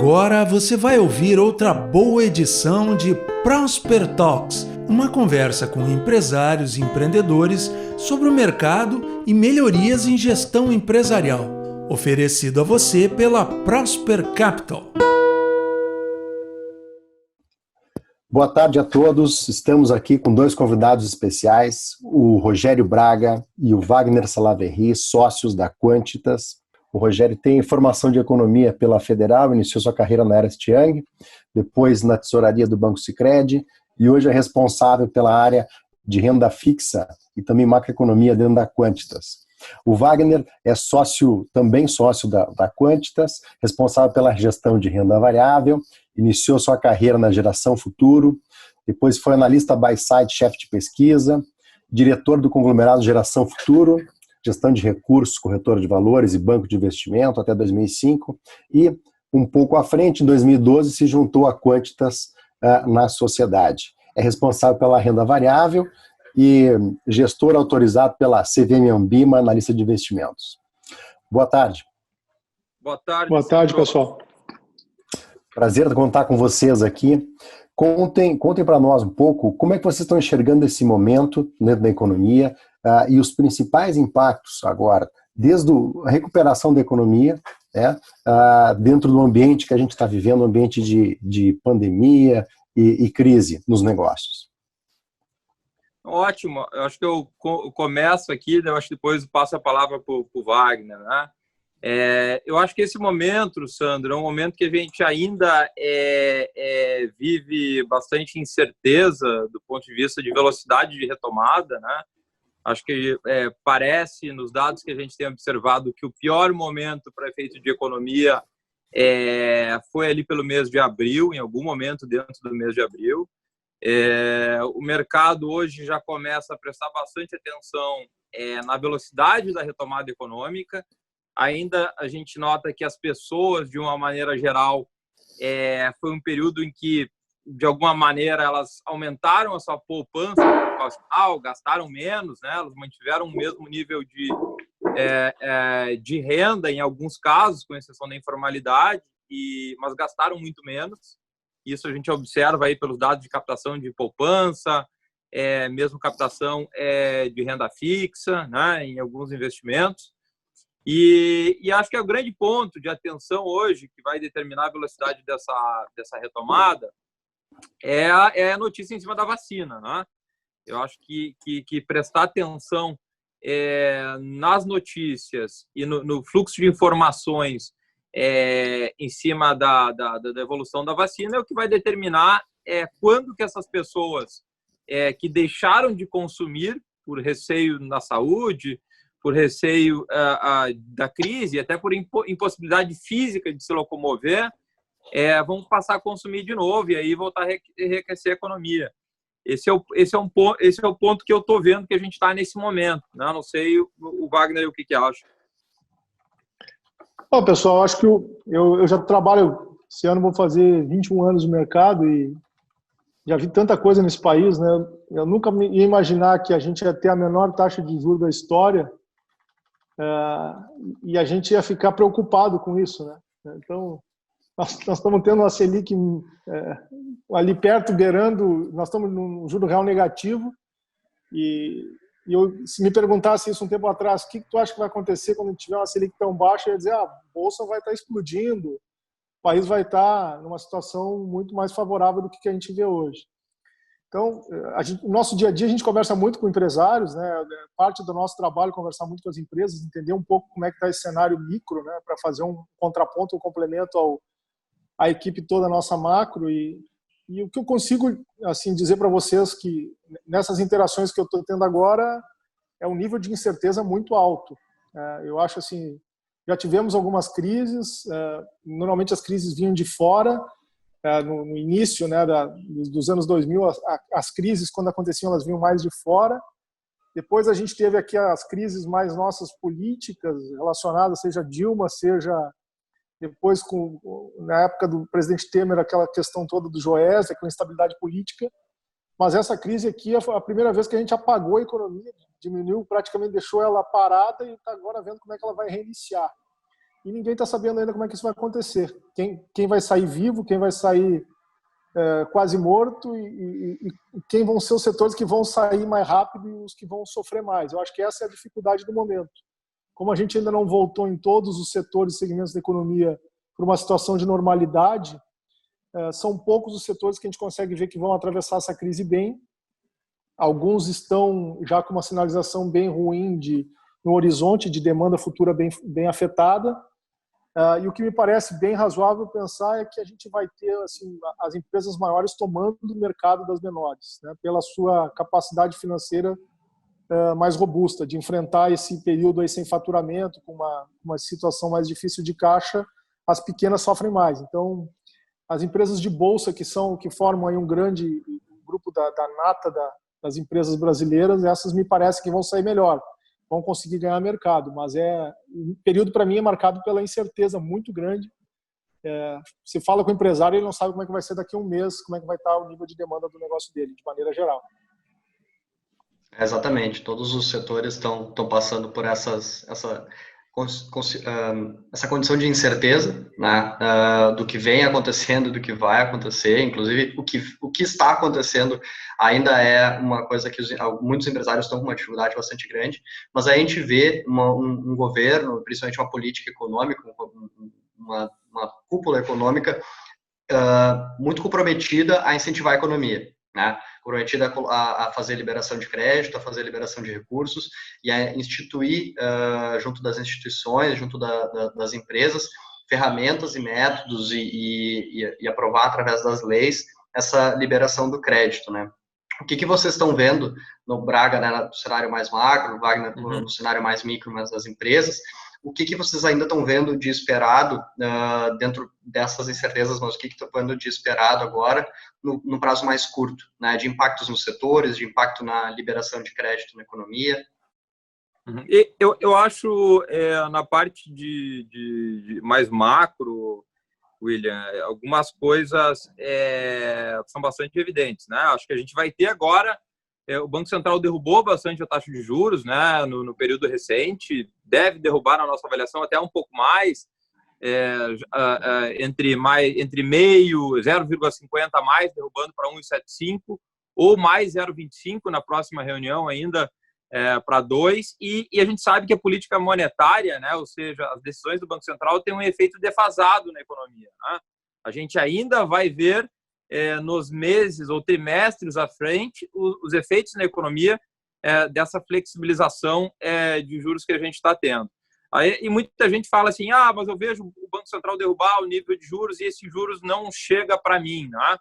Agora você vai ouvir outra boa edição de Prosper Talks, uma conversa com empresários e empreendedores sobre o mercado e melhorias em gestão empresarial, oferecido a você pela Prosper Capital. Boa tarde a todos. Estamos aqui com dois convidados especiais, o Rogério Braga e o Wagner Salaverry, sócios da Quantitas. O Rogério tem formação de economia pela Federal, iniciou sua carreira na Ernst Young, depois na tesouraria do Banco Sicredi e hoje é responsável pela área de renda fixa e também macroeconomia dentro da Quantitas. O Wagner é também sócio da Quantitas, responsável pela gestão de renda variável, iniciou sua carreira na Geração Futuro, depois foi analista buy-side, chefe de pesquisa, diretor do conglomerado Geração Futuro, gestão de recursos, corretora de valores e banco de investimento até 2005, e um pouco à frente, em 2012, se juntou à Quantitas na sociedade. É responsável pela renda variável e gestor autorizado pela CVM Ambima, analista de investimentos. Boa tarde. Boa tarde. Boa tarde, pessoal. Prazer contar com vocês aqui. Contem para nós um pouco como é que vocês estão enxergando esse momento dentro da economia e os principais impactos agora, desde a recuperação da economia, né, dentro do ambiente que a gente está vivendo, um ambiente de pandemia e crise nos negócios. Ótimo. Eu acho que eu começo aqui, eu acho que depois passo a palavra para o Wagner, né? Eu acho que esse momento, Sandro, é um momento que a gente ainda vive bastante incerteza do ponto de vista de velocidade de retomada, né? Acho que parece, nos dados que a gente tem observado, que o pior momento para efeito de economia foi ali pelo mês de abril, em algum momento dentro do mês de abril. O mercado hoje já começa a prestar bastante atenção na velocidade da retomada econômica. Ainda a gente nota que as pessoas, de uma maneira geral, foi um período em que, de alguma maneira, elas aumentaram a sua poupança profissional, gastaram menos, né? Elas mantiveram o mesmo nível de renda, em alguns casos, com exceção da informalidade, mas gastaram muito menos. Isso a gente observa aí pelos dados de captação de poupança, mesmo captação de renda fixa, né? Em alguns investimentos. E acho que é o grande ponto de atenção hoje, que vai determinar a velocidade dessa retomada, é a notícia em cima da vacina, né? Eu acho que prestar atenção nas notícias e no fluxo de informações em cima da evolução da vacina é o que vai determinar quando que essas pessoas que deixaram de consumir por receio na saúde, por receio da crise, até por impossibilidade física de se locomover, vão passar a consumir de novo e aí voltar a enriquecer a economia. Esse é o ponto que eu estou vendo que a gente está nesse momento, né? Não sei o Wagner o que acha. Bom, pessoal, acho que eu já trabalho, esse ano vou fazer 21 anos no mercado e já vi tanta coisa nesse país, né? Eu nunca ia imaginar que a gente ia ter a menor taxa de juros da história e a gente ia ficar preocupado com isso, né? Então, nós estamos tendo uma Selic ali perto, beirando, nós estamos num juro real negativo e se me perguntasse isso um tempo atrás, o que tu acha que vai acontecer quando tiver uma Selic tão baixa, eu ia dizer, a bolsa vai estar explodindo, o país vai estar numa situação muito mais favorável do que a gente vê hoje. Então, no nosso dia a dia, a gente conversa muito com empresários, né? Parte do nosso trabalho é conversar muito com as empresas, entender um pouco como é que está esse cenário micro, né? Para fazer um contraponto, um complemento à equipe toda nossa macro. E o que eu consigo assim, dizer para vocês que nessas interações que eu estou tendo agora é um nível de incerteza muito alto. Eu acho assim, já tivemos algumas crises, normalmente as crises vinham de fora. No início, né, dos anos 2000, as crises, quando aconteciam, elas vinham mais de fora. Depois a gente teve aqui as crises mais nossas políticas relacionadas, seja Dilma, seja depois, na época do presidente Temer, aquela questão toda do Joesley, aquela instabilidade política. Mas essa crise aqui é a primeira vez que a gente apagou a economia, diminuiu, praticamente deixou ela parada e está agora vendo como é que ela vai reiniciar. e ninguém está sabendo ainda como é que isso vai acontecer. Quem vai sair vivo, quem vai sair quase morto e quem vão ser os setores que vão sair mais rápido e os que vão sofrer mais. Eu acho que essa é a dificuldade do momento. Como a gente ainda não voltou em todos os setores e segmentos da economia para uma situação de normalidade, são poucos os setores que a gente consegue ver que vão atravessar essa crise bem. Alguns estão já com uma sinalização bem ruim no horizonte de demanda futura bem afetada. E o que me parece bem razoável pensar é que a gente vai ter assim, as empresas maiores tomando o mercado das menores, né, pela sua capacidade financeira mais robusta, de enfrentar esse período aí sem faturamento, com uma situação mais difícil de caixa, as pequenas sofrem mais. Então, as empresas de bolsa que formam aí um grande grupo da nata das empresas brasileiras, essas me parece que vão sair melhor, vão conseguir ganhar mercado, mas o período para mim é marcado pela incerteza muito grande. Você fala com o empresário, ele não sabe como é que vai ser daqui a um mês, como é que vai estar o nível de demanda do negócio dele, de maneira geral. Exatamente, todos os setores estão passando por essa condição de incerteza, né, do que vem acontecendo, do que vai acontecer. Inclusive o que está acontecendo ainda é uma coisa que muitos empresários estão com uma dificuldade bastante grande, mas a gente vê um governo, principalmente uma política econômica, uma cúpula econômica muito comprometida a incentivar a economia, né? Comprometida a fazer liberação de crédito, a fazer liberação de recursos e a instituir, junto das instituições, junto das empresas, ferramentas e métodos e aprovar através das leis essa liberação do crédito, né? O que vocês estão vendo no Braga, né, no cenário mais macro, no Wagner, no cenário mais micro, mas das empresas? O que vocês ainda estão vendo de esperado dentro dessas incertezas, mas o que estão vendo de esperado agora no prazo mais curto, né, de impactos nos setores, de impacto na liberação de crédito na economia? Eu acho, na parte de mais macro, William, algumas coisas são bastante evidentes, né? Acho que a gente vai ter agora, o Banco Central derrubou bastante a taxa de juros, né, no período recente, deve derrubar, na nossa avaliação, até um pouco mais, entre meio, 0,50 a mais, derrubando para 1,75, ou mais 0,25 na próxima reunião ainda, para 2, e a gente sabe que a política monetária, né, ou seja, as decisões do Banco Central têm um efeito defasado na economia, né? A gente ainda vai ver nos meses ou trimestres à frente os efeitos na economia dessa flexibilização de juros que a gente está tendo. E muita gente fala assim, mas eu vejo o Banco Central derrubar o nível de juros e esse juros não chega para mim, né?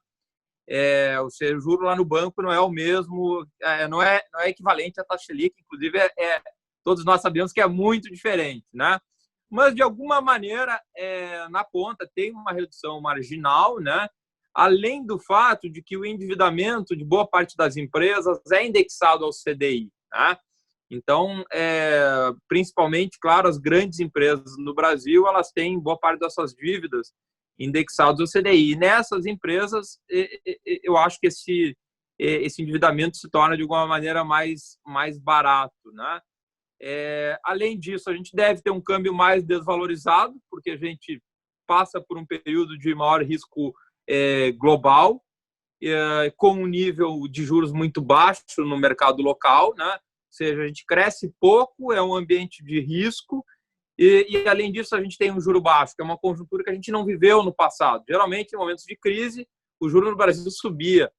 Ou seja, o juro lá no banco não é o mesmo, não é equivalente à taxa Selic, inclusive todos nós sabemos que é muito diferente, né? Mas, de alguma maneira, na ponta tem uma redução marginal, né? Além do fato de que o endividamento de boa parte das empresas é indexado ao CDI, né? Então, principalmente, claro, as grandes empresas no Brasil, elas têm boa parte das suas dívidas indexados ao CDI. E nessas empresas, eu acho que esse endividamento se torna, de alguma maneira, mais barato, né? Além disso, a gente deve ter um câmbio mais desvalorizado, porque a gente passa por um período de maior risco global, com um nível de juros muito baixo no mercado local, né? Ou seja, a gente cresce pouco, é um ambiente de risco, e além disso, a gente tem um juro baixo, que é uma conjuntura que a gente não viveu no passado. Geralmente, em momentos de crise, o juro no Brasil subia.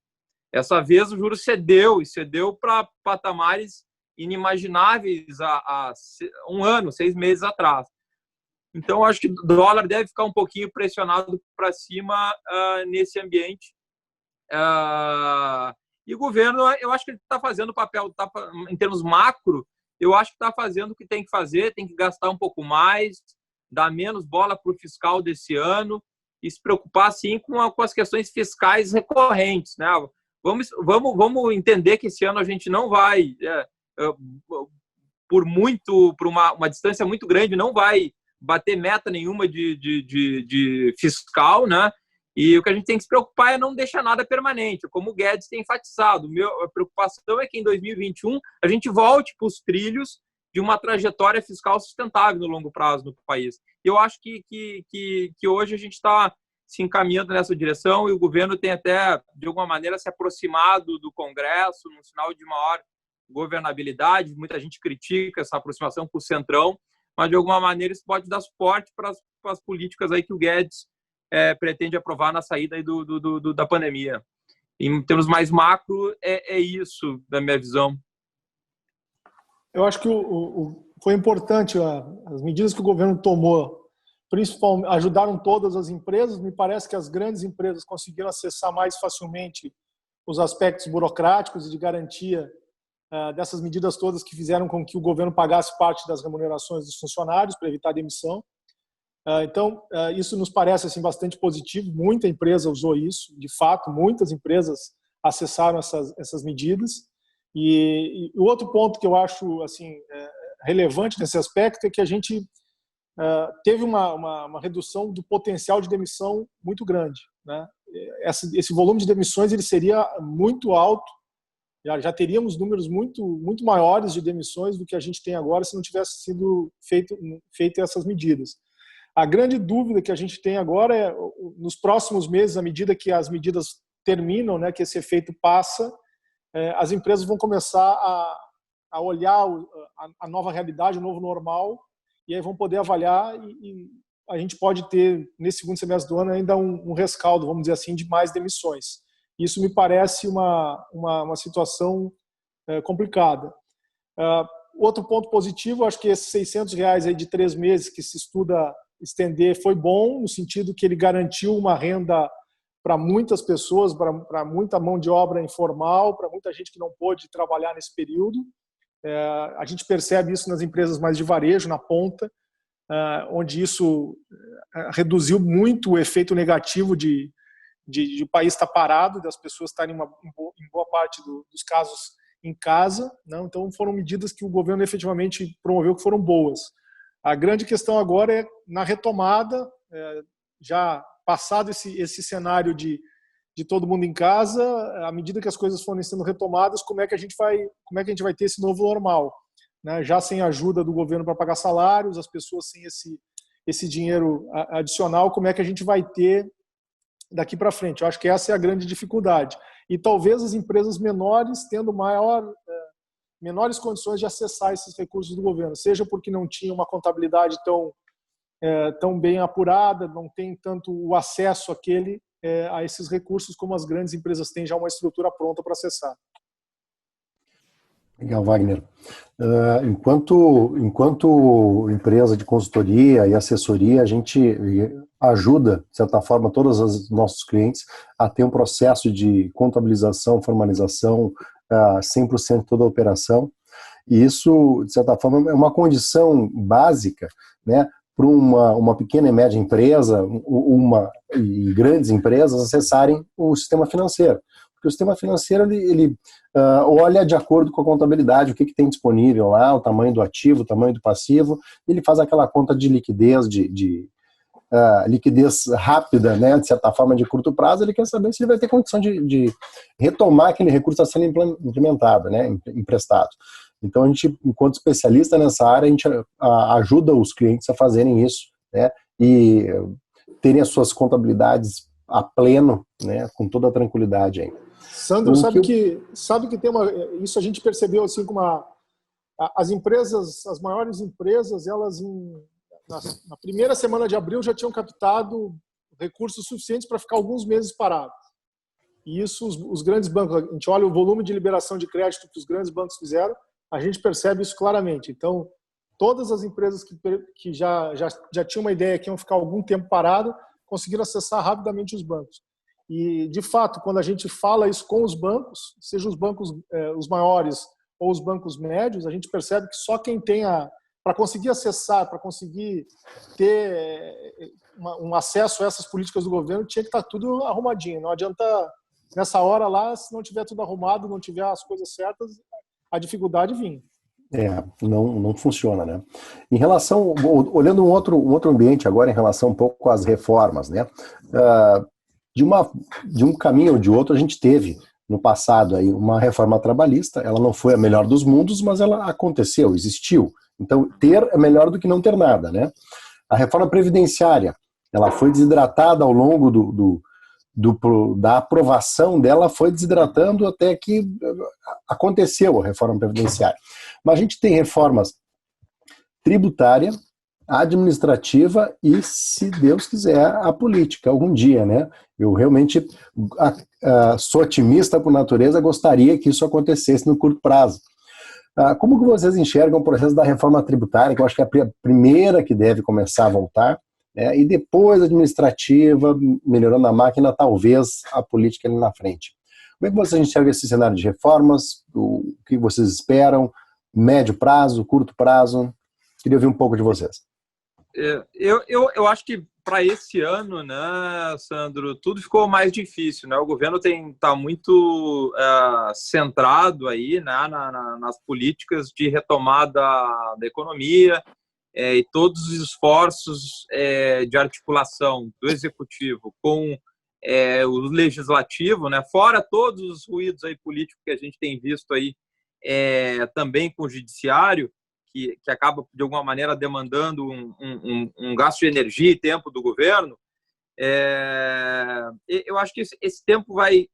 Essa vez, o juro cedeu para patamares inimagináveis há um ano, 6 meses atrás. Então, acho que o dólar deve ficar um pouquinho pressionado para cima nesse ambiente. E o governo, eu acho que ele está fazendo o papel, em termos macro, eu acho que está fazendo o que tem que fazer, tem que gastar um pouco mais, dar menos bola para o fiscal desse ano e se preocupar, sim, com as questões fiscais recorrentes, né? Vamos entender que esse ano a gente não vai, por uma distância muito grande, não vai bater meta nenhuma de fiscal, né? E o que a gente tem que se preocupar é não deixar nada permanente, como o Guedes tem enfatizado. A preocupação é que em 2021 a gente volte para os trilhos de uma trajetória fiscal sustentável no longo prazo no país. Eu acho que hoje a gente está se encaminhando nessa direção e o governo tem até, de alguma maneira, se aproximado do Congresso, num sinal de maior governabilidade. Muita gente critica essa aproximação com o Centrão, mas, de alguma maneira, isso pode dar suporte para as políticas aí que o Guedes pretende aprovar na saída aí da pandemia. Em termos mais macro, é isso, da minha visão. Eu acho que foi importante as medidas que o governo tomou, principalmente ajudaram todas as empresas. Me parece que as grandes empresas conseguiram acessar mais facilmente os aspectos burocráticos e de garantia dessas medidas todas que fizeram com que o governo pagasse parte das remunerações dos funcionários para evitar a demissão. Então, isso nos parece assim, bastante positivo. Muita empresa usou isso, de fato, muitas empresas acessaram essas medidas. E o outro ponto que eu acho assim, relevante nesse aspecto é que a gente teve uma redução do potencial de demissão muito grande, né? Esse volume de demissões ele seria muito alto, já teríamos números muito maiores de demissões do que a gente tem agora se não tivesse sido feito essas medidas. A grande dúvida que a gente tem agora é, nos próximos meses, à medida que as medidas terminam, né, que esse efeito passa, as empresas vão começar a olhar a nova realidade, o novo normal, e aí vão poder avaliar e a gente pode ter, nesse segundo semestre do ano, ainda um rescaldo, vamos dizer assim, de mais demissões. Isso me parece uma situação complicada. Outro ponto positivo, acho que esses R$600 aí de 3 meses que se estuda estender foi bom, no sentido que ele garantiu uma renda para muitas pessoas, para muita mão de obra informal, para muita gente que não pôde trabalhar nesse período. A gente percebe isso nas empresas mais de varejo, na ponta, onde isso reduziu muito o efeito negativo de o país estar parado, das pessoas estarem em boa parte dos casos em casa, né? Então foram medidas que o governo efetivamente promoveu que foram boas. A grande questão agora é na retomada, já passado esse cenário de todo mundo em casa, à medida que as coisas forem sendo retomadas, como é que a gente vai ter esse novo normal, né? Já sem ajuda do governo para pagar salários, as pessoas sem esse dinheiro adicional, como é que a gente vai ter daqui para frente? Eu acho que essa é a grande dificuldade. E talvez as empresas menores tendo menores condições de acessar esses recursos do governo, seja porque não tinha uma contabilidade tão bem apurada, não tem tanto o acesso a esses recursos como as grandes empresas têm já uma estrutura pronta para acessar. Legal, Wagner. Enquanto empresa de consultoria e assessoria, a gente ajuda, de certa forma, todos os nossos clientes a ter um processo de contabilização, formalização, 100% de toda a operação. E isso, de certa forma, é uma condição básica, né, para uma pequena e média empresa e grandes empresas acessarem o sistema financeiro. Porque o sistema financeiro ele olha de acordo com a contabilidade, o que tem disponível lá, o tamanho do ativo, o tamanho do passivo, ele faz aquela conta de liquidez, liquidez rápida, né, de certa forma, de curto prazo. Ele quer saber se ele vai ter condição de retomar aquele recurso a ser implementado, né, emprestado. Então, a gente, enquanto especialista nessa área, a gente ajuda os clientes a fazerem isso, né, e terem as suas contabilidades a pleno, né, com toda a tranquilidade aí. Sandro, então, sabe que tem isso a gente percebeu assim como as empresas, as maiores empresas, elas na primeira semana de abril já tinham captado recursos suficientes para ficar alguns meses parados. E isso os grandes bancos, a gente olha o volume de liberação de crédito que os grandes bancos fizeram, a gente percebe isso claramente. Então, todas as empresas que já tinham uma ideia que iam ficar algum tempo parado, conseguiram acessar rapidamente os bancos. E, de fato, quando a gente fala isso com os bancos, seja os bancos os maiores ou os bancos médios, a gente percebe que só quem tem para conseguir acessar, para conseguir ter um acesso a essas políticas do governo, tinha que estar tudo arrumadinho. Não adianta, nessa hora lá, se não tiver tudo arrumado, não tiver as coisas certas, a dificuldade vinha. Não funciona, né? Em relação, olhando um outro ambiente agora, em relação um pouco às reformas, né? De um caminho ou de outro, a gente teve no passado aí uma reforma trabalhista. Ela não foi a melhor dos mundos, mas ela aconteceu, existiu. Então, ter é melhor do que não ter nada, né? A reforma previdenciária, ela foi desidratada ao longo da aprovação dela, foi desidratando até que aconteceu a reforma previdenciária. Mas a gente tem reformas tributária, administrativa e, se Deus quiser, a política, algum dia, né? Eu realmente sou otimista por natureza, gostaria que isso acontecesse no curto prazo. Como que vocês enxergam o processo da reforma tributária, que eu acho que é a primeira que deve começar a voltar, né? E depois a administrativa, melhorando a máquina, talvez a política ali na frente. Como é que vocês enxergam esse cenário de reformas? O que vocês esperam? Médio prazo, curto prazo? Queria ouvir um pouco de vocês. Eu acho que para esse ano, né, Sandro, tudo ficou mais difícil, né? O governo está muito centrado aí, né, nas políticas de retomada da economia e todos os esforços de articulação do executivo com o legislativo, né? Fora todos os ruídos aí políticos que a gente tem visto aí também com o judiciário, que acaba, de alguma maneira, demandando um gasto de energia e tempo do governo, eu acho que esse tempo vai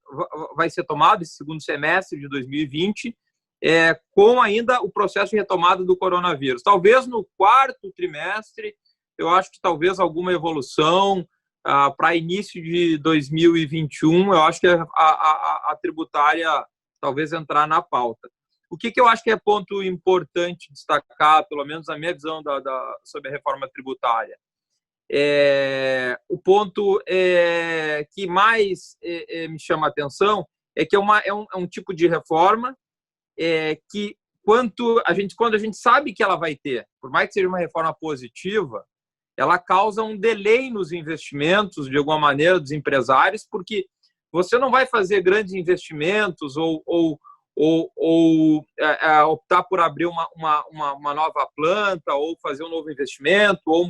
ser tomado, esse segundo semestre de 2020, com ainda o processo de retomada do coronavírus. Talvez no quarto trimestre, eu acho que talvez alguma evolução para início de 2021, eu acho que a tributária talvez entrar na pauta. O que eu acho que é ponto importante destacar, pelo menos a minha visão sobre a reforma tributária? O ponto que mais me chama a atenção é que é um tipo de reforma que, quando a gente sabe que ela vai ter, por mais que seja uma reforma positiva, ela causa um delay nos investimentos, de alguma maneira, dos empresários, porque você não vai fazer grandes investimentos ou optar por abrir uma nova planta, ou fazer um novo investimento, ou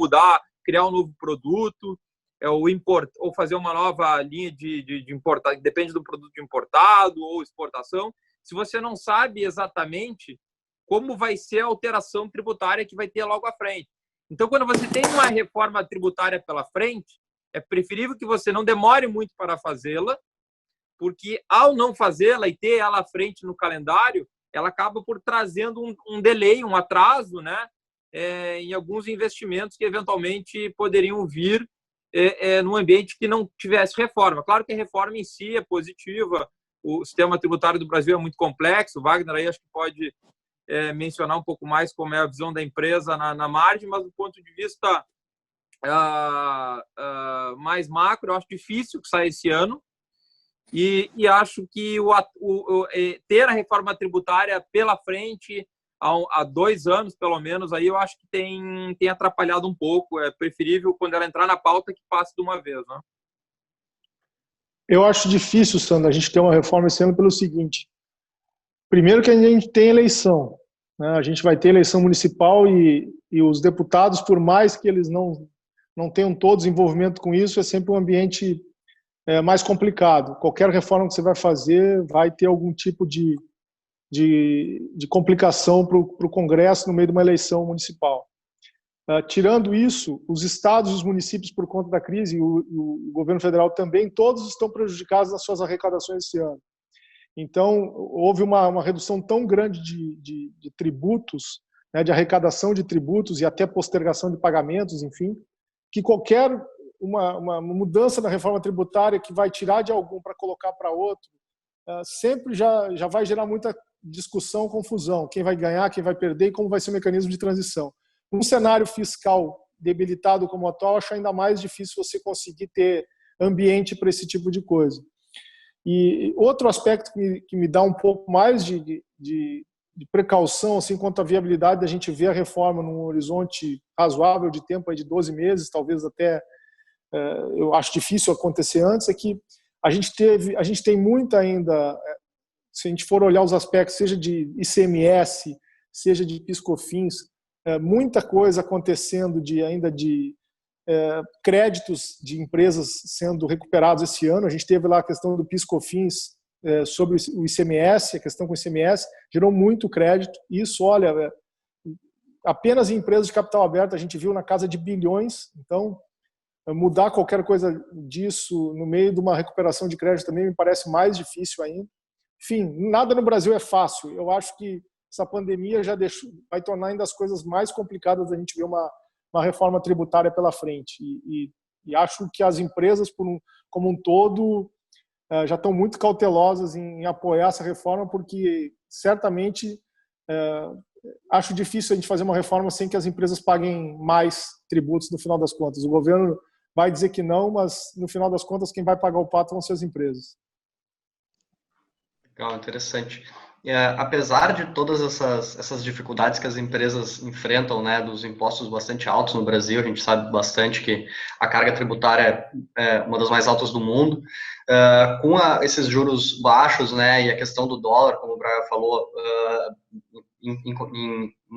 criar um novo produto, ou fazer uma nova linha de importar, depende do produto importado ou exportação, se você não sabe exatamente como vai ser a alteração tributária que vai ter logo à frente. Então, quando você tem uma reforma tributária pela frente, é preferível que você não demore muito para fazê-la, porque ao não fazê-la e ter ela à frente no calendário, ela acaba por trazendo um delay, um atraso, né, em alguns investimentos que eventualmente poderiam vir num ambiente que não tivesse reforma. Claro que a reforma em si é positiva, o sistema tributário do Brasil é muito complexo, o Wagner aí acho que pode mencionar um pouco mais como é a visão da empresa na margem, mas do ponto de vista mais macro, eu acho difícil que saia esse ano. E acho que ter a reforma tributária pela frente, há 2 anos, pelo menos, aí eu acho que tem atrapalhado um pouco. É preferível, quando ela entrar na pauta, que passe de uma vez, né? Eu acho difícil, Sandro, a gente ter uma reforma esse ano pelo seguinte. Primeiro que a gente tem eleição, né? A gente vai ter eleição municipal e os deputados, por mais que eles não tenham todos envolvimento com isso, é sempre um ambiente mais complicado. Qualquer reforma que você vai fazer vai ter algum tipo de complicação para o Congresso no meio de uma eleição municipal. Tirando isso, os estados e os municípios, por conta da crise, e o governo federal também, todos estão prejudicados nas suas arrecadações esse ano. Então, houve uma redução tão grande de tributos, né, de arrecadação de tributos e até postergação de pagamentos, enfim, que qualquer uma mudança na reforma tributária que vai tirar de algum para colocar para outro, sempre já vai gerar muita discussão, confusão. Quem vai ganhar, quem vai perder e como vai ser o mecanismo de transição. Num cenário fiscal debilitado como o atual, acho ainda mais difícil você conseguir ter ambiente para esse tipo de coisa. E outro aspecto que me dá um pouco mais de precaução assim, quanto à viabilidade da gente ver a reforma num horizonte razoável de tempo, aí de 12 meses, talvez até eu acho difícil acontecer antes, é que a gente tem muita ainda, se a gente for olhar os aspectos, seja de ICMS, seja de PIS/COFINS, muita coisa acontecendo ainda de créditos de empresas sendo recuperados esse ano. A gente teve lá a questão do PIS/COFINS sobre o ICMS, a questão com o ICMS, gerou muito crédito. Isso, olha, apenas em empresas de capital aberto a gente viu na casa de bilhões. Então, mudar qualquer coisa disso no meio de uma recuperação de crédito também me parece mais difícil ainda. Enfim, nada no Brasil é fácil. Eu acho que essa pandemia vai tornar ainda as coisas mais complicadas da gente ver uma reforma tributária pela frente. E acho que as empresas, como um todo, já estão muito cautelosas em apoiar essa reforma, porque certamente acho difícil a gente fazer uma reforma sem que as empresas paguem mais tributos no final das contas. O governo vai dizer que não, mas no final das contas quem vai pagar o pato vão ser as empresas. Legal, interessante. Apesar de todas essas dificuldades que as empresas enfrentam, né, dos impostos bastante altos no Brasil, a gente sabe bastante que a carga tributária é uma das mais altas do mundo, com esses juros baixos, né, e a questão do dólar, como o Braga falou,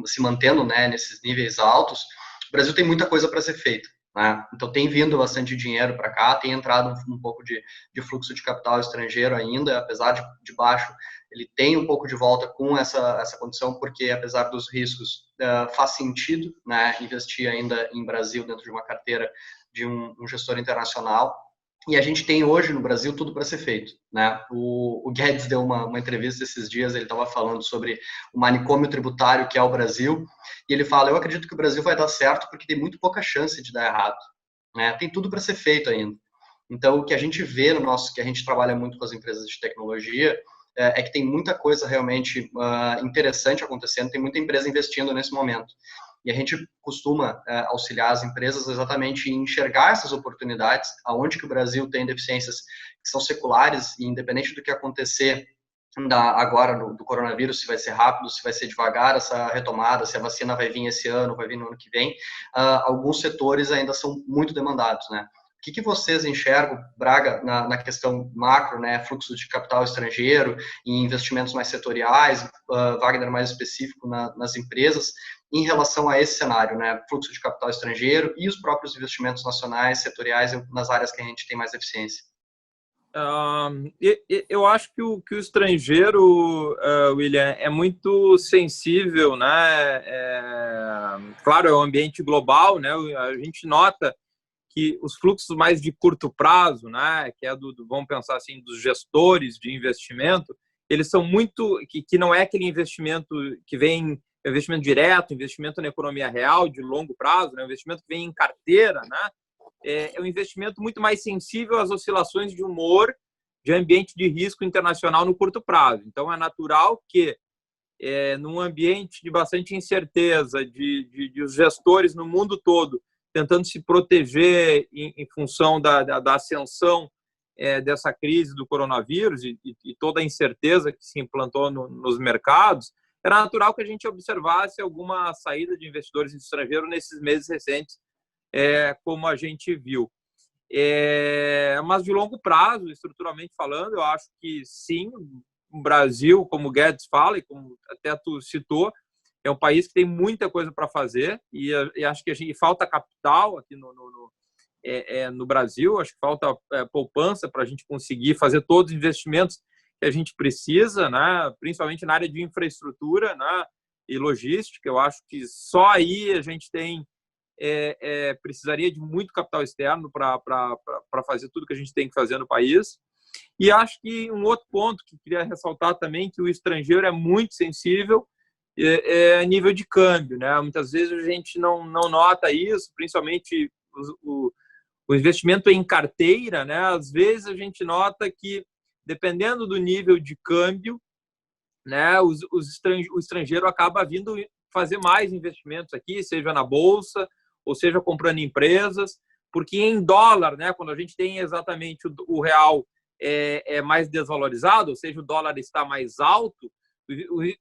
se mantendo, né, nesses níveis altos, o Brasil tem muita coisa para ser feita. Né? Então tem vindo bastante dinheiro para cá, tem entrado um pouco de fluxo de capital estrangeiro ainda, apesar de baixo, ele tem um pouco de volta com essa condição, porque apesar dos riscos, faz sentido, né, investir ainda em Brasil dentro de uma carteira de um gestor internacional. E a gente tem hoje no Brasil tudo para ser feito, né? O Guedes deu uma entrevista esses dias, ele estava falando sobre o manicômio tributário que é o Brasil, e ele fala, eu acredito que o Brasil vai dar certo porque tem muito pouca chance de dar errado, né? Tem tudo para ser feito ainda. Então, o que a gente vê que a gente trabalha muito com as empresas de tecnologia, é que tem muita coisa realmente interessante acontecendo, tem muita empresa investindo nesse momento. E a gente costuma auxiliar as empresas exatamente em enxergar essas oportunidades, aonde que o Brasil tem deficiências que são seculares, e independente do que acontecer agora do coronavírus, se vai ser rápido, se vai ser devagar essa retomada, se a vacina vai vir esse ano, vai vir no ano que vem, alguns setores ainda são muito demandados, né? O que vocês enxergam, Braga, na questão macro, né, fluxo de capital estrangeiro e investimentos mais setoriais, Wagner mais específico nas empresas, em relação a esse cenário, né, fluxo de capital estrangeiro e os próprios investimentos nacionais, setoriais, nas áreas que a gente tem mais eficiência? Eu acho que o estrangeiro, William, é muito sensível, né? Claro, é um ambiente global, né? A gente nota que os fluxos mais de curto prazo, né, que é vamos pensar assim, dos gestores de investimento, eles são muito, que não é aquele investimento que vem, investimento direto, investimento na economia real, de longo prazo, né, investimento que vem em carteira, né, é um investimento muito mais sensível às oscilações de humor de ambiente de risco internacional no curto prazo. Então, é natural que, num ambiente de bastante incerteza, de os gestores no mundo todo tentando se proteger em função da ascensão dessa crise do coronavírus e toda a incerteza que se implantou nos mercados, era natural que a gente observasse alguma saída de investidores estrangeiros nesses meses recentes, como a gente viu. Mas de longo prazo, estruturalmente falando, eu acho que sim, o Brasil, como o Guedes fala e como até tu citou, é um país que tem muita coisa para fazer e acho que falta capital aqui no Brasil, acho que falta poupança para a gente conseguir fazer todos os investimentos que a gente precisa, né? Principalmente na área de infraestrutura, né? E logística. Eu acho que só aí a gente precisaria de muito capital externo para fazer tudo que a gente tem que fazer no país. E acho que um outro ponto que queria ressaltar também, que o estrangeiro é muito sensível, é nível de câmbio, né? Muitas vezes a gente não nota isso, principalmente o investimento em carteira, né? Às vezes a gente nota que, dependendo do nível de câmbio, né, o estrangeiro acaba vindo fazer mais investimentos aqui, seja na bolsa, ou seja comprando empresas, porque em dólar, né, quando a gente tem exatamente o real mais desvalorizado, ou seja, o dólar está mais alto,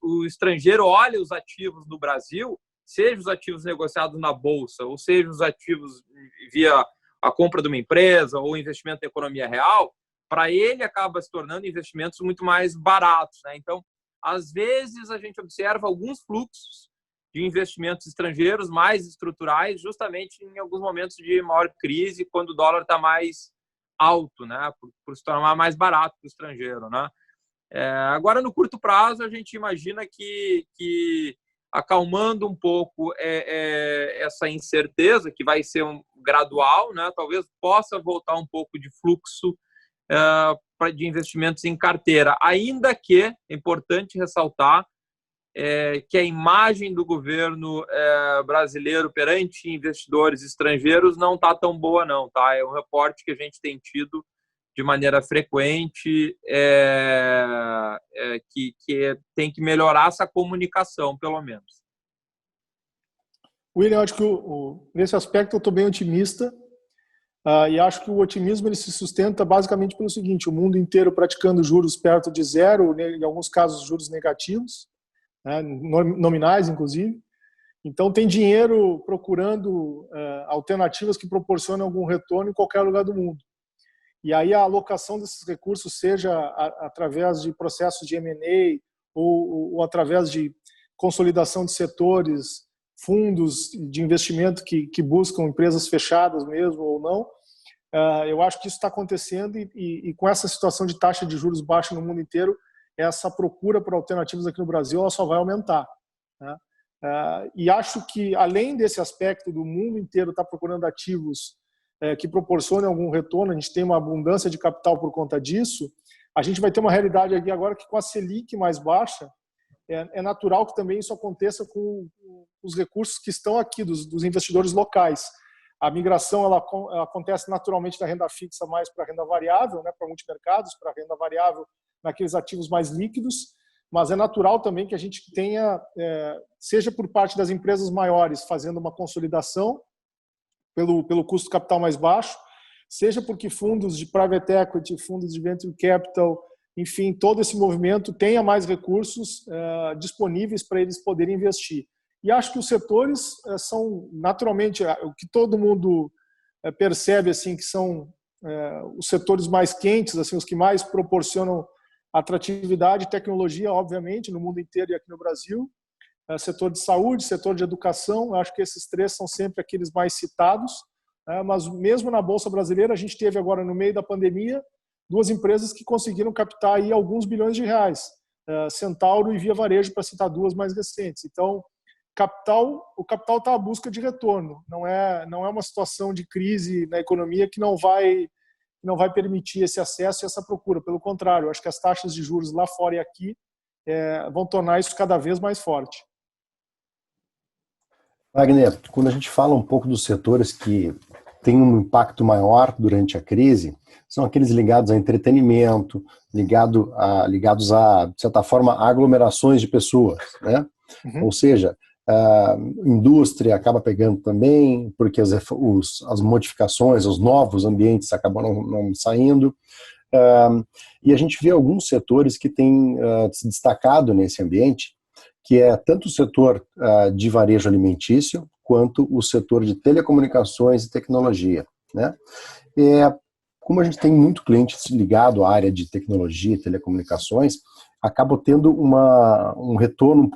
o estrangeiro olha os ativos no Brasil, seja os ativos negociados na bolsa, ou seja os ativos via a compra de uma empresa ou investimento na economia real, para ele acaba se tornando investimentos muito mais baratos, né? Então, às vezes a gente observa alguns fluxos de investimentos estrangeiros mais estruturais, justamente em alguns momentos de maior crise, quando o dólar está mais alto, né? Por se tornar mais barato para o estrangeiro, né? Agora, no curto prazo, a gente imagina que acalmando um pouco essa incerteza, que vai ser gradual, né? Talvez possa voltar um pouco de fluxo de investimentos em carteira, ainda que é importante ressaltar que a imagem do governo brasileiro perante investidores estrangeiros não está tão boa, não, tá? É um reporte que a gente tem tido de maneira frequente, que tem que melhorar essa comunicação, pelo menos. William, acho que nesse aspecto eu estou bem otimista, e acho que o otimismo ele se sustenta basicamente pelo seguinte: o mundo inteiro praticando juros perto de zero, em alguns casos juros negativos, né, nominais inclusive. Então tem dinheiro procurando alternativas que proporcionem algum retorno em qualquer lugar do mundo. E aí a alocação desses recursos, seja através de processos de M&A ou através de consolidação de setores, fundos de investimento que buscam empresas fechadas mesmo ou não, eu acho que isso está acontecendo e com essa situação de taxa de juros baixa no mundo inteiro, essa procura por alternativas aqui no Brasil ela só vai aumentar, né? E acho que, além desse aspecto do mundo inteiro estar procurando ativos que proporcionem algum retorno, a gente tem uma abundância de capital por conta disso, a gente vai ter uma realidade aqui agora que, com a Selic mais baixa, é natural que também isso aconteça com os recursos que estão aqui, dos investidores locais. A migração ela acontece naturalmente da renda fixa mais para a renda variável, né, para multimercados, para a renda variável naqueles ativos mais líquidos, mas é natural também que a gente tenha, seja por parte das empresas maiores fazendo uma consolidação pelo custo capital mais baixo, seja porque fundos de private equity, fundos de venture capital, enfim, todo esse movimento tenha mais recursos disponíveis para eles poderem investir. E acho que os setores são, naturalmente, o que todo mundo percebe, assim, que são os setores mais quentes, assim, os que mais proporcionam atratividade e tecnologia, obviamente, no mundo inteiro e aqui no Brasil. Setor de saúde, setor de educação, acho que esses três são sempre aqueles mais citados, mas mesmo na Bolsa Brasileira, a gente teve agora, no meio da pandemia, duas empresas que conseguiram captar aí alguns bilhões de reais, Centauro e Via Varejo, para citar duas mais recentes. Então, o capital está à busca de retorno, não é uma situação de crise na economia que não vai permitir esse acesso e essa procura. Pelo contrário, acho que as taxas de juros lá fora e aqui vão tornar isso cada vez mais forte. Wagner, quando a gente fala um pouco dos setores que têm um impacto maior durante a crise, são aqueles ligados a entretenimento, ligados a, de certa forma, aglomerações de pessoas, né? Ou seja, a indústria acaba pegando também, porque as modificações, os novos ambientes acabam não saindo. E a gente vê alguns setores que têm se destacado nesse ambiente, que é tanto o setor de varejo alimentício, quanto o setor de telecomunicações e tecnologia, né? Como a gente tem muito cliente ligado à área de tecnologia e telecomunicações, acaba tendo um retorno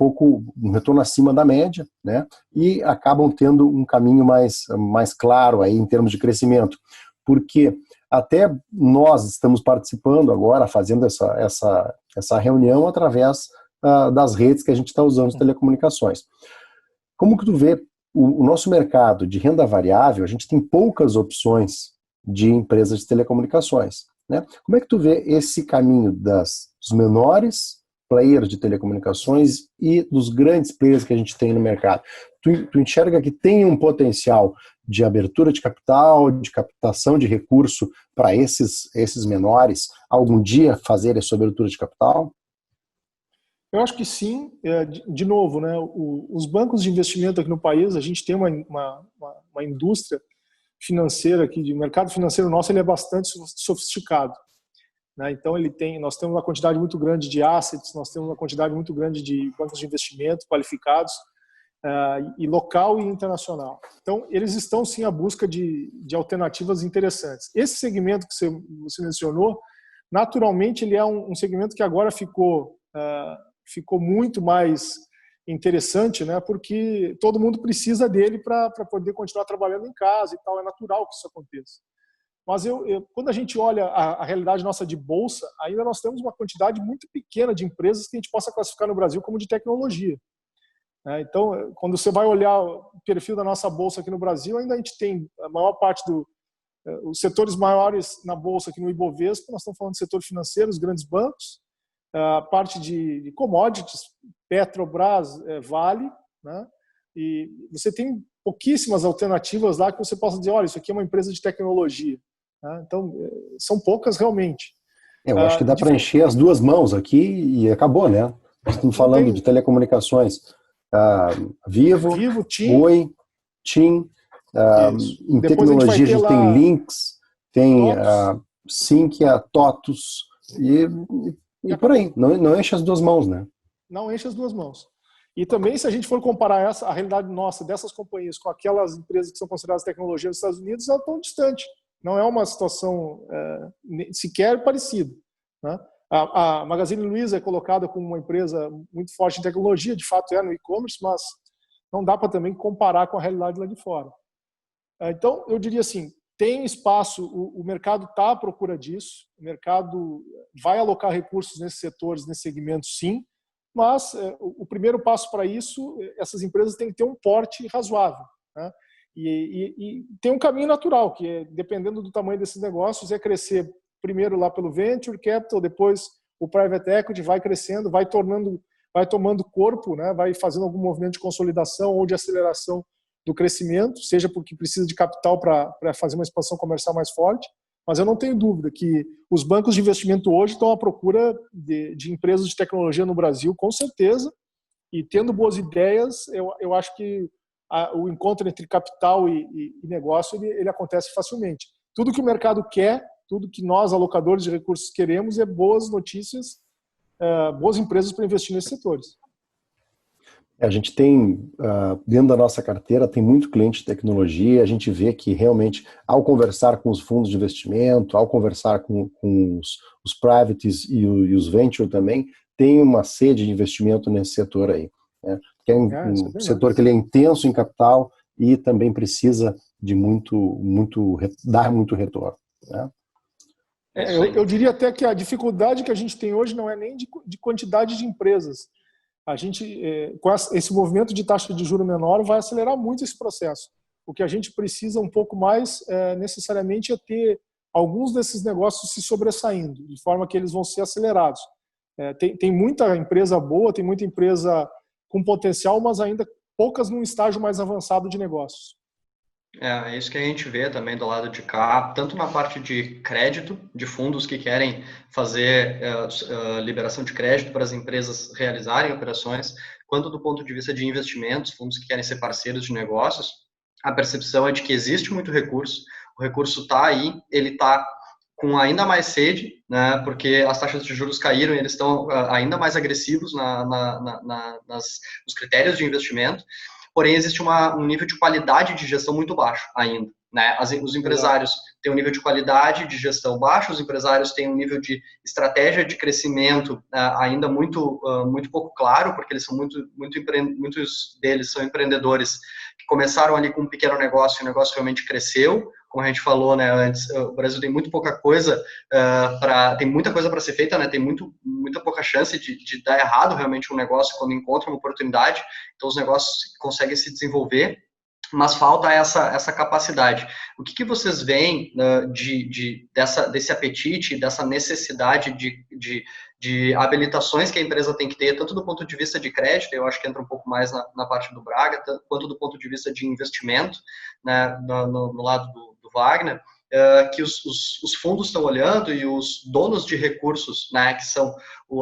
um retorno acima da média, né? E acabam tendo um caminho mais claro aí em termos de crescimento, porque até nós estamos participando agora, fazendo essa reunião através das redes que a gente está usando de telecomunicações. Como que tu vê o nosso mercado de renda variável? A gente tem poucas opções de empresas de telecomunicações, né? Como é que tu vê esse caminho dos menores players de telecomunicações e dos grandes players que a gente tem no mercado? Tu enxerga que tem um potencial de abertura de capital, de captação de recurso para esses menores algum dia fazer essa abertura de capital? Eu acho que sim. De novo, né, os bancos de investimento aqui no país, a gente tem uma indústria financeira aqui, de mercado financeiro nosso, ele é bastante sofisticado, né? Então nós temos uma quantidade muito grande de assets, nós temos uma quantidade muito grande de bancos de investimento qualificados, e local e internacional. Então, eles estão sim à busca de alternativas interessantes. Esse segmento que você mencionou, naturalmente, ele é um segmento que agora ficou muito mais interessante, né? Porque todo mundo precisa dele para poder continuar trabalhando em casa e tal. É natural que isso aconteça. Mas quando a gente olha a realidade nossa de bolsa, ainda nós temos uma quantidade muito pequena de empresas que a gente possa classificar no Brasil como de tecnologia. né? Então, quando você vai olhar o perfil da nossa bolsa aqui no Brasil, ainda a gente tem a maior parte os setores maiores na bolsa aqui no Ibovespa, nós estamos falando de setor financeiro, os grandes bancos, a parte de commodities, Petrobras, Vale, né? E você tem pouquíssimas alternativas lá que você possa dizer, olha, isso aqui é uma empresa de tecnologia, né? Então, são poucas realmente. Eu acho que dá para encher as duas mãos aqui e acabou, né? Nós estamos falando de telecomunicações. Vivo, TIM. Oi, TIM. Em tecnologia a gente tem Lynx, tem Sinqia, TOTUS e por aí. Não enche as duas mãos, né? Não enche as duas mãos. E também, se a gente for comparar a realidade nossa dessas companhias com aquelas empresas que são consideradas tecnologia dos Estados Unidos, elas estão distantes. Não é uma situação sequer parecida, né? A Magazine Luiza é colocada como uma empresa muito forte em tecnologia, de fato é no e-commerce, mas não dá para também comparar com a realidade lá de fora. Então, eu diria assim, tem espaço, o mercado está à procura disso, o mercado vai alocar recursos nesses setores, nesses segmentos, sim, mas o primeiro passo para isso, essas empresas têm que ter um porte razoável, né? E tem um caminho natural, que é, dependendo do tamanho desses negócios, é crescer primeiro lá pelo Venture Capital, depois o Private Equity vai crescendo, vai tomando corpo, né? Vai fazendo algum movimento de consolidação ou de aceleração do crescimento, seja porque precisa de capital para fazer uma expansão comercial mais forte, mas eu não tenho dúvida que os bancos de investimento hoje estão à procura de empresas de tecnologia no Brasil, com certeza, e tendo boas ideias, eu acho que o encontro entre capital e negócio ele acontece facilmente. Tudo que o mercado quer, tudo que nós, alocadores de recursos, queremos é boas notícias, boas empresas para investir nesses setores. A gente tem, dentro da nossa carteira, tem muito cliente de tecnologia, a gente vê que realmente, ao conversar com os fundos de investimento, ao conversar com os privates e os venture também, tem uma sede de investimento nesse setor aí, né? Que é um setor que ele é intenso em capital e também precisa de dar muito retorno, né? Eu diria até que a dificuldade que a gente tem hoje não é nem de quantidade de empresas. A gente, com esse movimento de taxa de juro menor, vai acelerar muito esse processo. O que a gente precisa um pouco mais, necessariamente, é ter alguns desses negócios se sobressaindo, de forma que eles vão ser acelerados. Tem muita empresa boa, tem muita empresa com potencial, mas ainda poucas num estágio mais avançado de negócios. É isso que a gente vê também do lado de cá, tanto na parte de crédito, de fundos que querem fazer liberação de crédito para as empresas realizarem operações, quanto do ponto de vista de investimentos, fundos que querem ser parceiros de negócios. A percepção é de que existe muito recurso, o recurso está aí, ele está com ainda mais sede, né, porque as taxas de juros caíram e eles estão ainda mais agressivos nos critérios de investimento. Porém, existe um nível de qualidade de gestão muito baixo ainda, né? Os empresários têm um nível de qualidade de gestão baixo, os empresários têm um nível de estratégia de crescimento ainda muito pouco claro, porque eles são muitos deles são empreendedores que começaram ali com um pequeno negócio e o negócio realmente cresceu. Como a gente falou, né, antes, o Brasil tem muito pouca coisa tem muita coisa para ser feita, né, tem muita pouca chance de dar errado realmente um negócio quando encontra uma oportunidade. Então os negócios conseguem se desenvolver, mas falta essa capacidade. O que vocês veem desse apetite, dessa necessidade de habilitações que a empresa tem que ter, tanto do ponto de vista de crédito, eu acho que entra um pouco mais na parte do Braga, quanto do ponto de vista de investimento, né, no lado do Wagner, que os fundos estão olhando e os donos de recursos, né, que são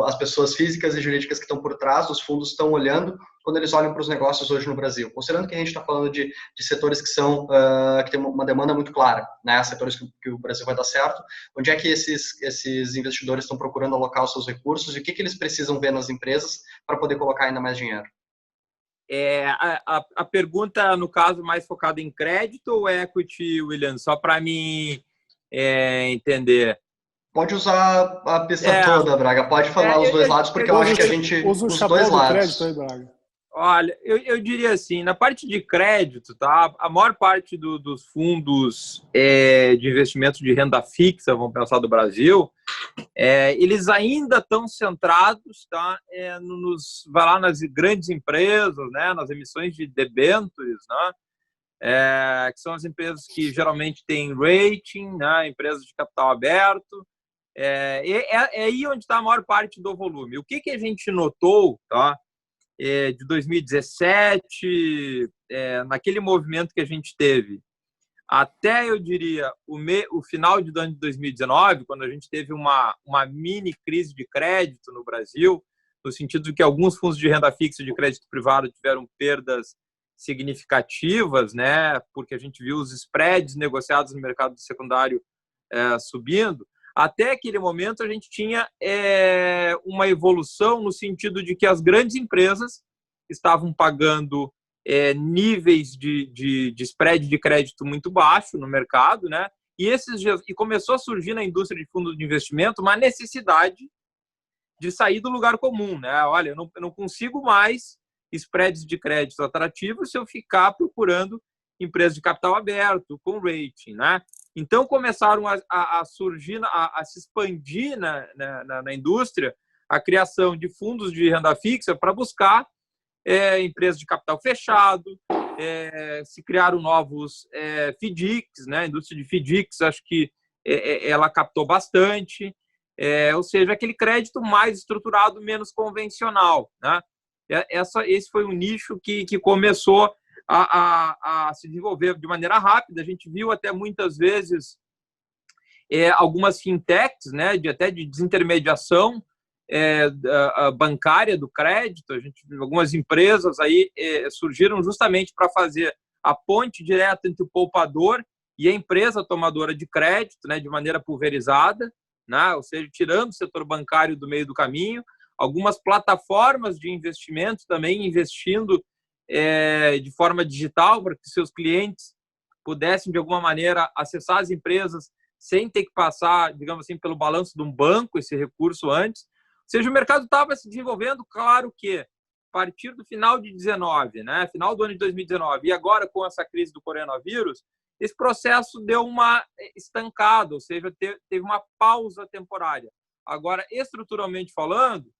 as pessoas físicas e jurídicas que estão por trás dos fundos, estão olhando quando eles olham para os negócios hoje no Brasil. Considerando que a gente está falando de setores que tem uma demanda muito clara, né, setores que o Brasil vai dar certo, onde é que esses investidores estão procurando alocar os seus recursos e o que eles precisam ver nas empresas para poder colocar ainda mais dinheiro? A pergunta, no caso, mais focada em crédito ou equity, William? Só para mim entender. Pode usar a pista toda, Braga. Pode falar os dois lados, porque eu acho que a gente... Usa o chapéu do crédito aí, Braga. Olha, eu diria assim, na parte de crédito, tá? A maior parte dos fundos de investimento de renda fixa, vamos pensar do Brasil, eles ainda estão centrados, tá, vai lá nas grandes empresas, né, nas emissões de debêntures, né, que são as empresas que geralmente têm rating, né, empresas de capital aberto. É aí onde está a maior parte do volume. O que a gente notou, tá, de 2017, naquele movimento que a gente teve, até, eu diria, o final do ano de 2019, quando a gente teve uma mini crise de crédito no Brasil, no sentido de que alguns fundos de renda fixa de crédito privado tiveram perdas significativas, né, porque a gente viu os spreads negociados no mercado secundário subindo. Até aquele momento, a gente tinha uma evolução no sentido de que as grandes empresas estavam pagando níveis de spread de crédito muito baixo no mercado, né? E começou a surgir na indústria de fundos de investimento uma necessidade de sair do lugar comum, né? Olha, eu não consigo mais spreads de crédito atrativos se eu ficar procurando empresas de capital aberto, com rating, né? Então, começaram a surgir, a se expandir na indústria a criação de fundos de renda fixa para buscar empresas de capital fechado, se criaram novos FDICs, né? A indústria de FDICs, acho que ela captou bastante, ou seja, aquele crédito mais estruturado, menos convencional, né? Esse foi um nicho que começou a se desenvolver de maneira rápida. A gente viu até muitas vezes algumas fintechs, né, até de desintermediação bancária do crédito. Algumas empresas aí surgiram justamente para fazer a ponte direta entre o poupador e a empresa tomadora de crédito, né, de maneira pulverizada, né, ou seja, tirando o setor bancário do meio do caminho. Algumas plataformas de investimento também investindo de forma digital para que seus clientes pudessem, de alguma maneira, acessar as empresas sem ter que passar, digamos assim, pelo balanço de um banco, esse recurso antes. Ou seja, o mercado estava se desenvolvendo, claro que, a partir do final de 19, né, final do ano de 2019, e agora com essa crise do coronavírus, esse processo deu uma estancada, ou seja, teve uma pausa temporária. Agora, estruturalmente falando,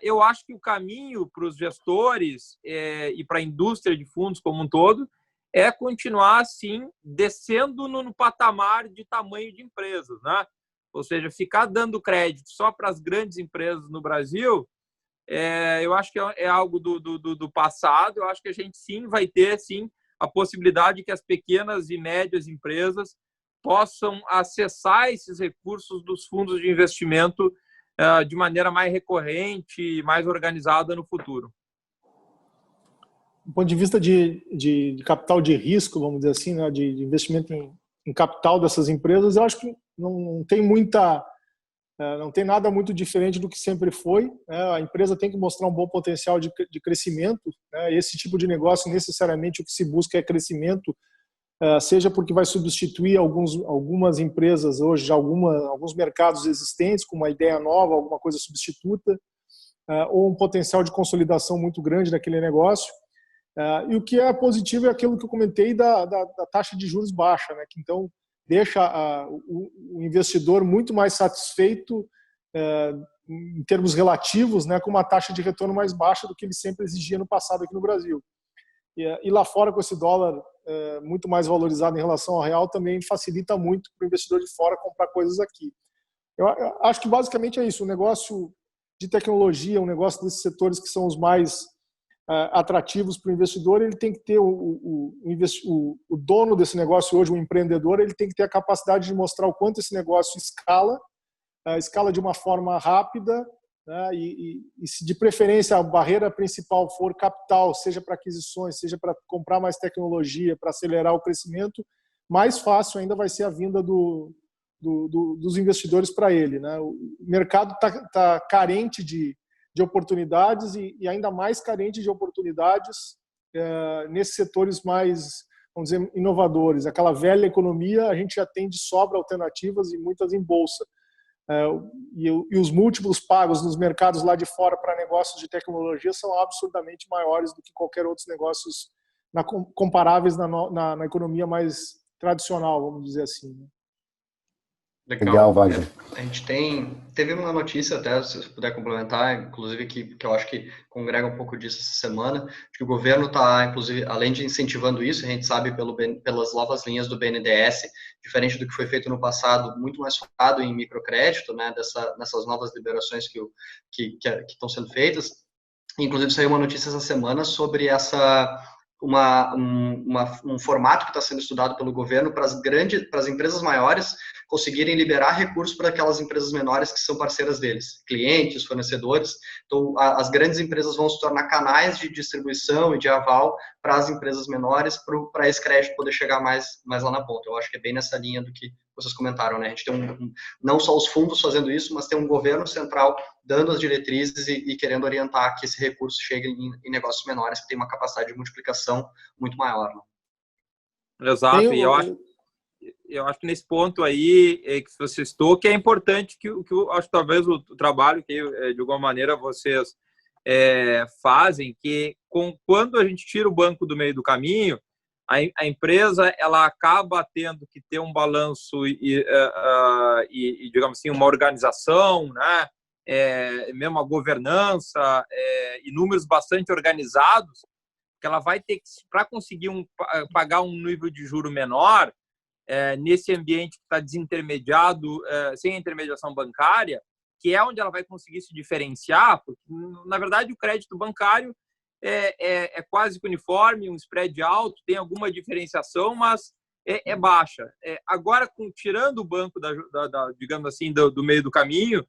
eu acho que o caminho para os gestores e para a indústria de fundos como um todo é continuar, assim, descendo no patamar de tamanho de empresas, né? Ou seja, ficar dando crédito só para as grandes empresas no Brasil, eu acho que é algo do passado. Eu acho que a gente, sim, vai ter, sim, a possibilidade de que as pequenas e médias empresas possam acessar esses recursos dos fundos de investimento de maneira mais recorrente, mais organizada no futuro. Do ponto de vista de capital de risco, vamos dizer assim, né, de investimento em capital dessas empresas, eu acho que não tem nada muito diferente do que sempre foi, né? A empresa tem que mostrar um bom potencial de crescimento, né? Esse tipo de negócio, necessariamente, o que se busca é crescimento, seja porque vai substituir algumas empresas hoje, alguns mercados existentes, com uma ideia nova, alguma coisa substituta, ou um potencial de consolidação muito grande daquele negócio. E o que é positivo é aquilo que eu comentei da taxa de juros baixa, né? Que então deixa o investidor muito mais satisfeito em termos relativos, né, com uma taxa de retorno mais baixa do que ele sempre exigia no passado aqui no Brasil. E lá fora, com esse dólar muito mais valorizado em relação ao real, também facilita muito para o investidor de fora comprar coisas aqui. Eu acho que basicamente é isso. O negócio de tecnologia, um negócio desses setores que são os mais atrativos para o investidor, ele tem que ter o dono desse negócio hoje, o empreendedor, ele tem que ter a capacidade de mostrar o quanto esse negócio escala de uma forma rápida, né, e se de preferência a barreira principal for capital, seja para aquisições, seja para comprar mais tecnologia, para acelerar o crescimento, mais fácil ainda vai ser a vinda dos investidores para ele, né? O mercado tá carente de oportunidades e ainda mais carente de oportunidades nesses setores mais, vamos dizer, inovadores. Aquela velha economia, a gente já tem de sobra alternativas e muitas em bolsa. E os múltiplos pagos nos mercados lá de fora para negócios de tecnologia são absurdamente maiores do que qualquer outros negócios comparáveis na economia mais tradicional, vamos dizer assim. Legal, Wagner. A gente teve uma notícia até, se você puder complementar, inclusive que eu acho que congrega um pouco disso essa semana, que o governo está, inclusive, além de incentivando isso, a gente sabe pelas novas linhas do BNDES, diferente do que foi feito no passado, muito mais focado em microcrédito, né, nessas novas liberações que estão sendo feitas. Inclusive saiu uma notícia essa semana sobre um formato que está sendo estudado pelo governo para as empresas maiores conseguirem liberar recursos para aquelas empresas menores que são parceiras deles, clientes, fornecedores. Então, as grandes empresas vão se tornar canais de distribuição e de aval para as empresas menores, para esse crédito poder chegar mais lá na ponta. Eu acho que é bem nessa linha do que vocês comentaram, né? A gente tem não só os fundos fazendo isso, mas tem um governo central dando as diretrizes e querendo orientar que esse recurso chegue em negócios menores que tem uma capacidade de multiplicação muito maior. Né? Exato, e eu acho que nesse ponto aí que você citou, que é importante que eu acho que talvez o trabalho que de alguma maneira vocês fazem, que quando a gente tira o banco do meio do caminho, a empresa ela acaba tendo que ter um balanço e digamos assim, uma organização, né? Mesmo a governança e números bastante organizados, que ela vai ter que, para conseguir pagar um nível de juro menor, nesse ambiente que está desintermediado, sem intermediação bancária, que é onde ela vai conseguir se diferenciar, porque, na verdade, o crédito bancário é quase que uniforme, um spread alto, tem alguma diferenciação, mas é baixa. Agora, tirando o banco, digamos assim, do meio do caminho,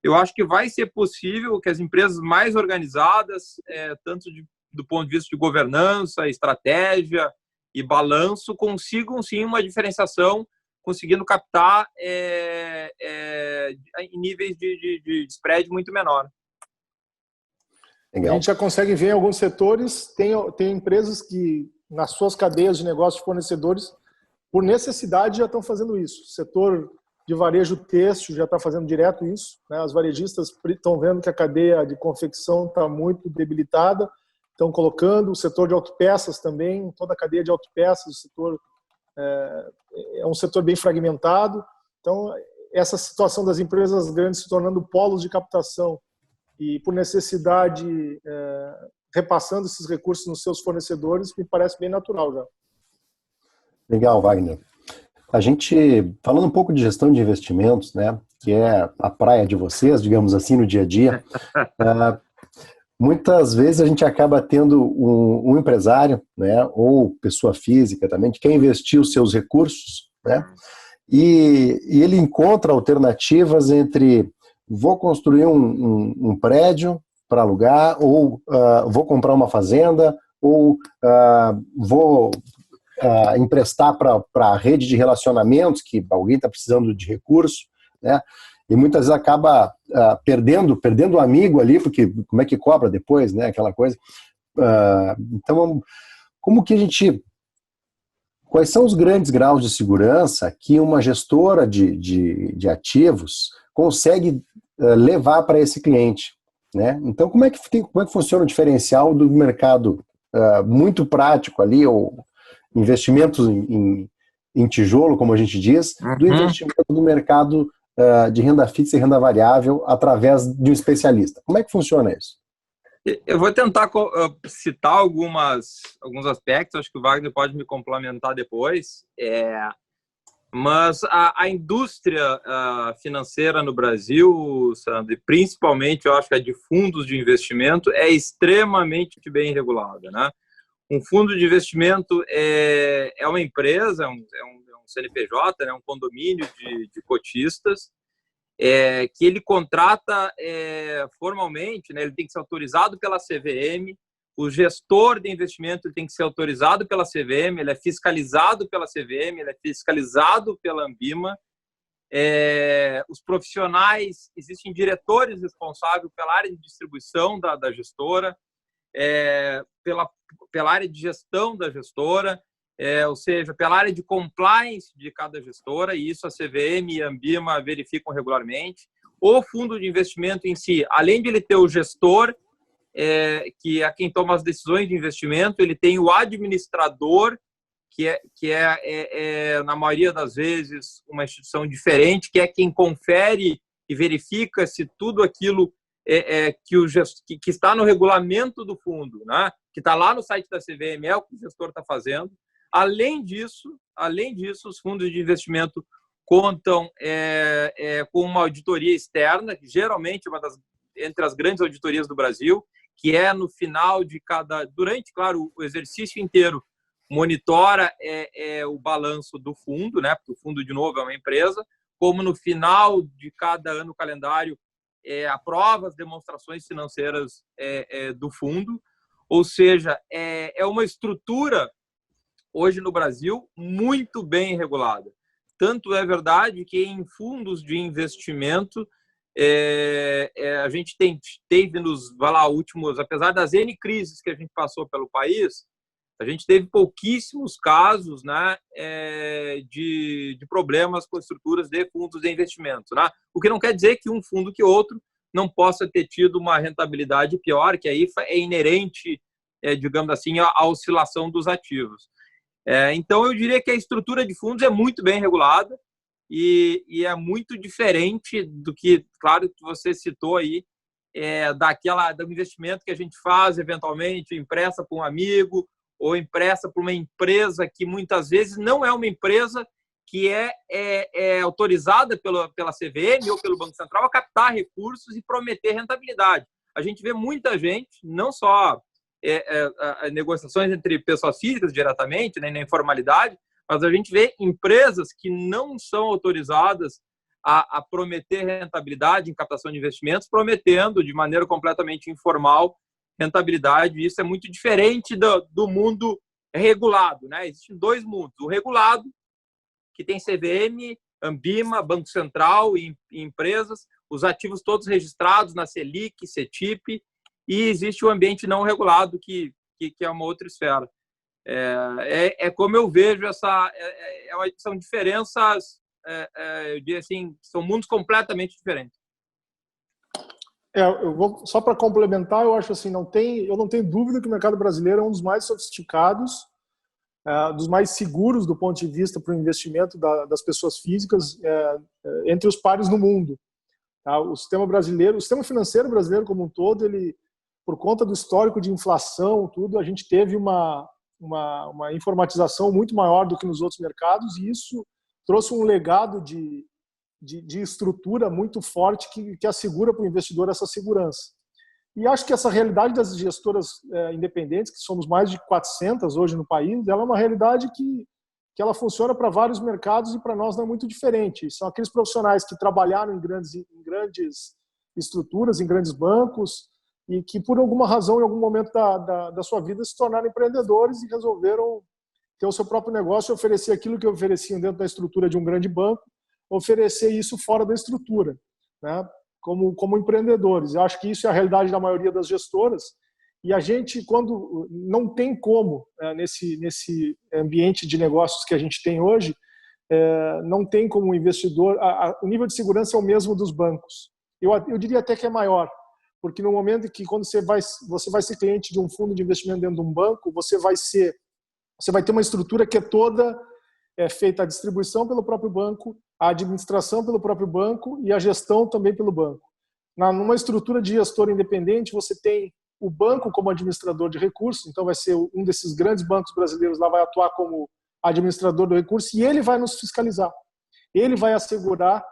eu acho que vai ser possível que as empresas mais organizadas, tanto do ponto de vista de governança, estratégia e balanço, consigam sim uma diferenciação, conseguindo captar em níveis de spread muito menor. Legal. A gente já consegue ver em alguns setores, tem empresas que nas suas cadeias de negócios de fornecedores, por necessidade, já estão fazendo isso. O setor de varejo têxtil já está fazendo direto isso, né? As varejistas estão vendo que a cadeia de confecção está muito debilitada, estão colocando o setor de autopeças também, toda a cadeia de autopeças, o setor é um setor bem fragmentado. Então, essa situação das empresas grandes se tornando polos de captação e, por necessidade, repassando esses recursos nos seus fornecedores, me parece bem natural já. Legal, Wagner. A gente, falando um pouco de gestão de investimentos, né, que é a praia de vocês, digamos assim, no dia a dia, muitas vezes a gente acaba tendo um empresário, né, ou pessoa física também, que quer investir os seus recursos, né, e ele encontra alternativas entre vou construir um prédio para alugar, ou vou comprar uma fazenda, ou vou emprestar para a rede de relacionamentos, que alguém está precisando de recurso, né? E muitas vezes acaba perdendo o amigo ali, porque como é que cobra depois, né? Aquela coisa. Então, quais são os grandes graus de segurança que uma gestora de ativos consegue levar para esse cliente, né? Então, como é que funciona o diferencial do mercado muito prático ali, ou investimentos em tijolo, como a gente diz, do investimento do mercado de renda fixa e renda variável através de um especialista? Como é que funciona isso? Eu vou tentar citar alguns aspectos, acho que o Wagner pode me complementar depois. Mas a indústria financeira no Brasil, Sandro, principalmente, eu acho que a de fundos de investimento, é extremamente bem regulada, né? Um fundo de investimento é uma empresa, é um CNPJ, né, um condomínio de cotistas, que ele contrata formalmente, né, ele tem que ser autorizado pela CVM, o gestor de investimento ele tem que ser autorizado pela CVM, ele é fiscalizado pela CVM, ele é fiscalizado pela Anbima. Os profissionais, existem diretores responsáveis pela área de distribuição da gestora, pela área de gestão da gestora, ou seja, pela área de compliance de cada gestora, e isso a CVM e a Anbima verificam regularmente. O fundo de investimento em si, além de ele ter o gestor, que é quem toma as decisões de investimento, ele tem o administrador, na maioria das vezes, uma instituição diferente, que é quem confere e verifica se tudo aquilo que está no regulamento do fundo, né, que está lá no site da CVM, é o que o gestor está fazendo. Além disso, os fundos de investimento contam com uma auditoria externa, que geralmente é entre as grandes auditorias do Brasil, que é no final de durante, claro, o exercício inteiro, monitora o balanço do fundo, né? Porque o fundo, de novo, é uma empresa, como no final de cada ano calendário aprova as demonstrações financeiras do fundo. Ou seja, é uma estrutura, hoje no Brasil, muito bem regulada. Tanto é verdade que em fundos de investimento, a gente teve últimos, apesar das N crises que a gente passou pelo país, a gente teve pouquíssimos casos, né, de problemas com estruturas de fundos de investimento, né? O que não quer dizer que um fundo que outro não possa ter tido uma rentabilidade pior, que aí é inerente, digamos assim, à oscilação dos ativos. Então, eu diria que a estrutura de fundos é muito bem regulada e é muito diferente do que, claro, que você citou aí, do investimento que a gente faz, eventualmente, empresta para um amigo ou empresta para uma empresa que muitas vezes não é uma empresa que é autorizada pela CVM ou pelo Banco Central a captar recursos e prometer rentabilidade. A gente vê muita gente, não só negociações entre pessoas físicas diretamente, né, na informalidade, mas a gente vê empresas que não são autorizadas a prometer rentabilidade em captação de investimentos, prometendo de maneira completamente informal rentabilidade. Isso é muito diferente do mundo regulado, né? Existem dois mundos. O regulado, que tem CVM, Ambima, Banco Central e empresas, os ativos todos registrados na Selic, CETIP, e existe o ambiente não regulado, que é uma outra esfera. Como eu vejo são diferenças, eu diria assim, são mundos completamente diferentes. Só para complementar, eu acho assim, eu não tenho dúvida que o mercado brasileiro é um dos mais sofisticados, dos mais seguros do ponto de vista para o investimento das pessoas físicas entre os pares no mundo. Tá? O sistema financeiro brasileiro como um todo, ele, por conta do histórico de inflação, tudo, a gente teve uma informatização muito maior do que nos outros mercados, e isso trouxe um legado de estrutura muito forte que assegura para o investidor essa segurança. E acho que essa realidade das gestoras independentes, que somos mais de 400 hoje no país, ela é uma realidade que ela funciona para vários mercados e para nós não é muito diferente. São aqueles profissionais que trabalharam em grandes estruturas, em grandes bancos, e que por alguma razão, em algum momento da sua vida, se tornaram empreendedores e resolveram ter o seu próprio negócio e oferecer aquilo que ofereciam dentro da estrutura de um grande banco, oferecer isso fora da estrutura, né? Como empreendedores. Eu acho que isso é a realidade da maioria das gestoras, e a gente, quando não tem como, nesse ambiente de negócios que a gente tem hoje, não tem como o investidor, o nível de segurança é o mesmo dos bancos. Eu diria até que é maior, porque no momento que quando você vai ser cliente de um fundo de investimento dentro de um banco, você vai ter uma estrutura que é toda feita a distribuição pelo próprio banco, a administração pelo próprio banco e a gestão também pelo banco. Numa estrutura de gestor independente, você tem o banco como administrador de recursos, então vai ser um desses grandes bancos brasileiros lá, vai atuar como administrador do recurso, e ele vai nos fiscalizar. Ele vai assegurar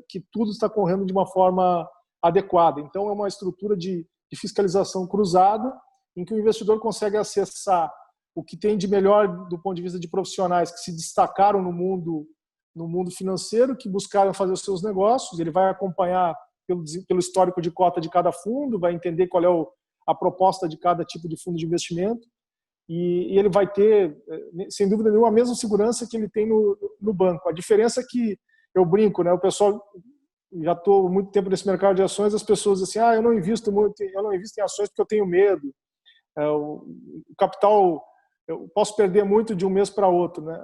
que tudo está correndo de uma forma adequada. Então é uma estrutura de fiscalização cruzada, em que o investidor consegue acessar o que tem de melhor do ponto de vista de profissionais que se destacaram no mundo financeiro, que buscaram fazer os seus negócios. Ele vai acompanhar pelo histórico de cota de cada fundo, vai entender qual é a proposta de cada tipo de fundo de investimento, e ele vai ter, sem dúvida nenhuma, a mesma segurança que ele tem no banco. A diferença é que, eu brinco, né, o pessoal, já estou muito tempo nesse mercado de ações, as pessoas dizem assim, eu não invisto em ações porque eu tenho medo, o capital, eu posso perder muito de um mês para outro, né?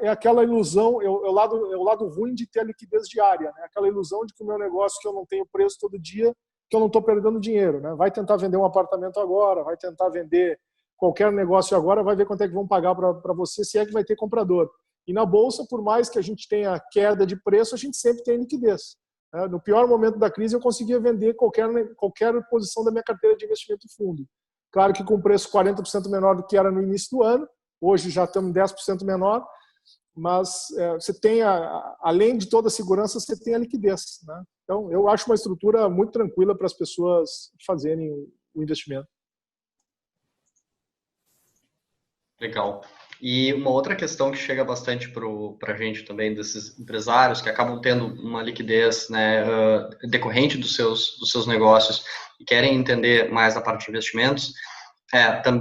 É aquela ilusão, é o lado ruim de ter a liquidez diária, né? Aquela ilusão de que o meu negócio, que eu não tenho preço todo dia, que eu não estou perdendo dinheiro, né? Vai tentar vender um apartamento agora, vai tentar vender qualquer negócio agora, vai ver quanto é que vão pagar para você, se é que vai ter comprador. E na Bolsa, por mais que a gente tenha queda de preço, a gente sempre tem liquidez. No pior momento da crise, eu conseguia vender qualquer posição da minha carteira de investimento fundo. Claro que com preço 40% menor do que era no início do ano, hoje já estamos 10% menor, mas você tem, além de toda a segurança, você tem a liquidez, né? Então, eu acho uma estrutura muito tranquila para as pessoas fazerem o investimento. Legal. E uma outra questão que chega bastante para a gente também, desses empresários que acabam tendo uma liquidez, né, decorrente dos seus negócios e querem entender mais a parte de investimentos,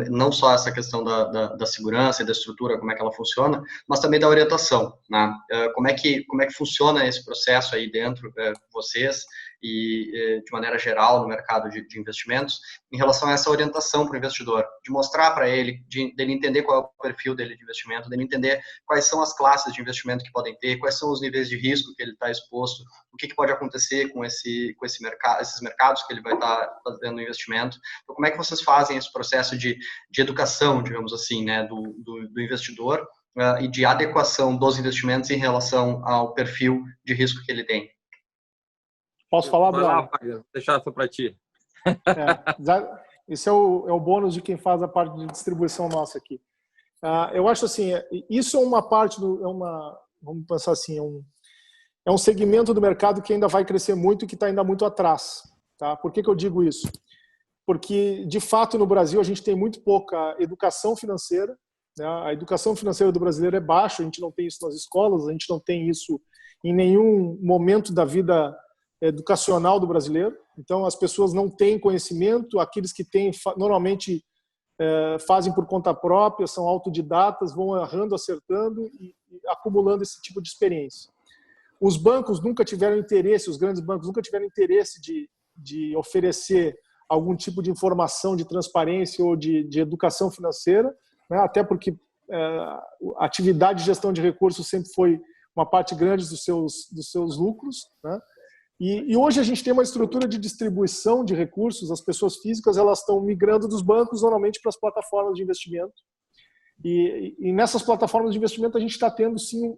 não só essa questão da segurança e da estrutura, como é que ela funciona, mas também da orientação, né? Como é que funciona esse processo aí dentro de vocês e de maneira geral no mercado de investimentos em relação a essa orientação para o investidor, de mostrar para ele, dele entender qual é o perfil dele de investimento, dele entender quais são as classes de investimento que podem ter, quais são os níveis de risco que ele está exposto, o que pode acontecer com esses mercados que ele vai estar fazendo investimento. Então, como é que vocês fazem esse processo de educação, digamos assim, né, do investidor e de adequação dos investimentos em relação ao perfil de risco que ele tem? Posso falar, Braga? Braga? Vou deixar só para ti. Esse é o bônus de quem faz a parte de distribuição nossa aqui. Eu acho assim, isso é uma parte vamos pensar assim, é um segmento do mercado que ainda vai crescer muito e que está ainda muito atrás. Tá? Por que eu digo isso? Porque, de fato, no Brasil a gente tem muito pouca educação financeira, né? A educação financeira do brasileiro é baixa, a gente não tem isso nas escolas, a gente não tem isso em nenhum momento da vida educacional do brasileiro. Então, as pessoas não têm conhecimento, aqueles que têm normalmente fazem por conta própria, são autodidatas, vão errando, acertando e acumulando esse tipo de experiência. Os bancos nunca tiveram interesse, os grandes bancos nunca tiveram interesse de oferecer algum tipo de informação de transparência ou de educação financeira, né? Até porque a atividade de gestão de recursos sempre foi uma parte grande dos seus lucros, né? E hoje a gente tem uma estrutura de distribuição de recursos, as pessoas físicas elas estão migrando dos bancos normalmente para as plataformas de investimento. E nessas plataformas de investimento a gente está tendo sim,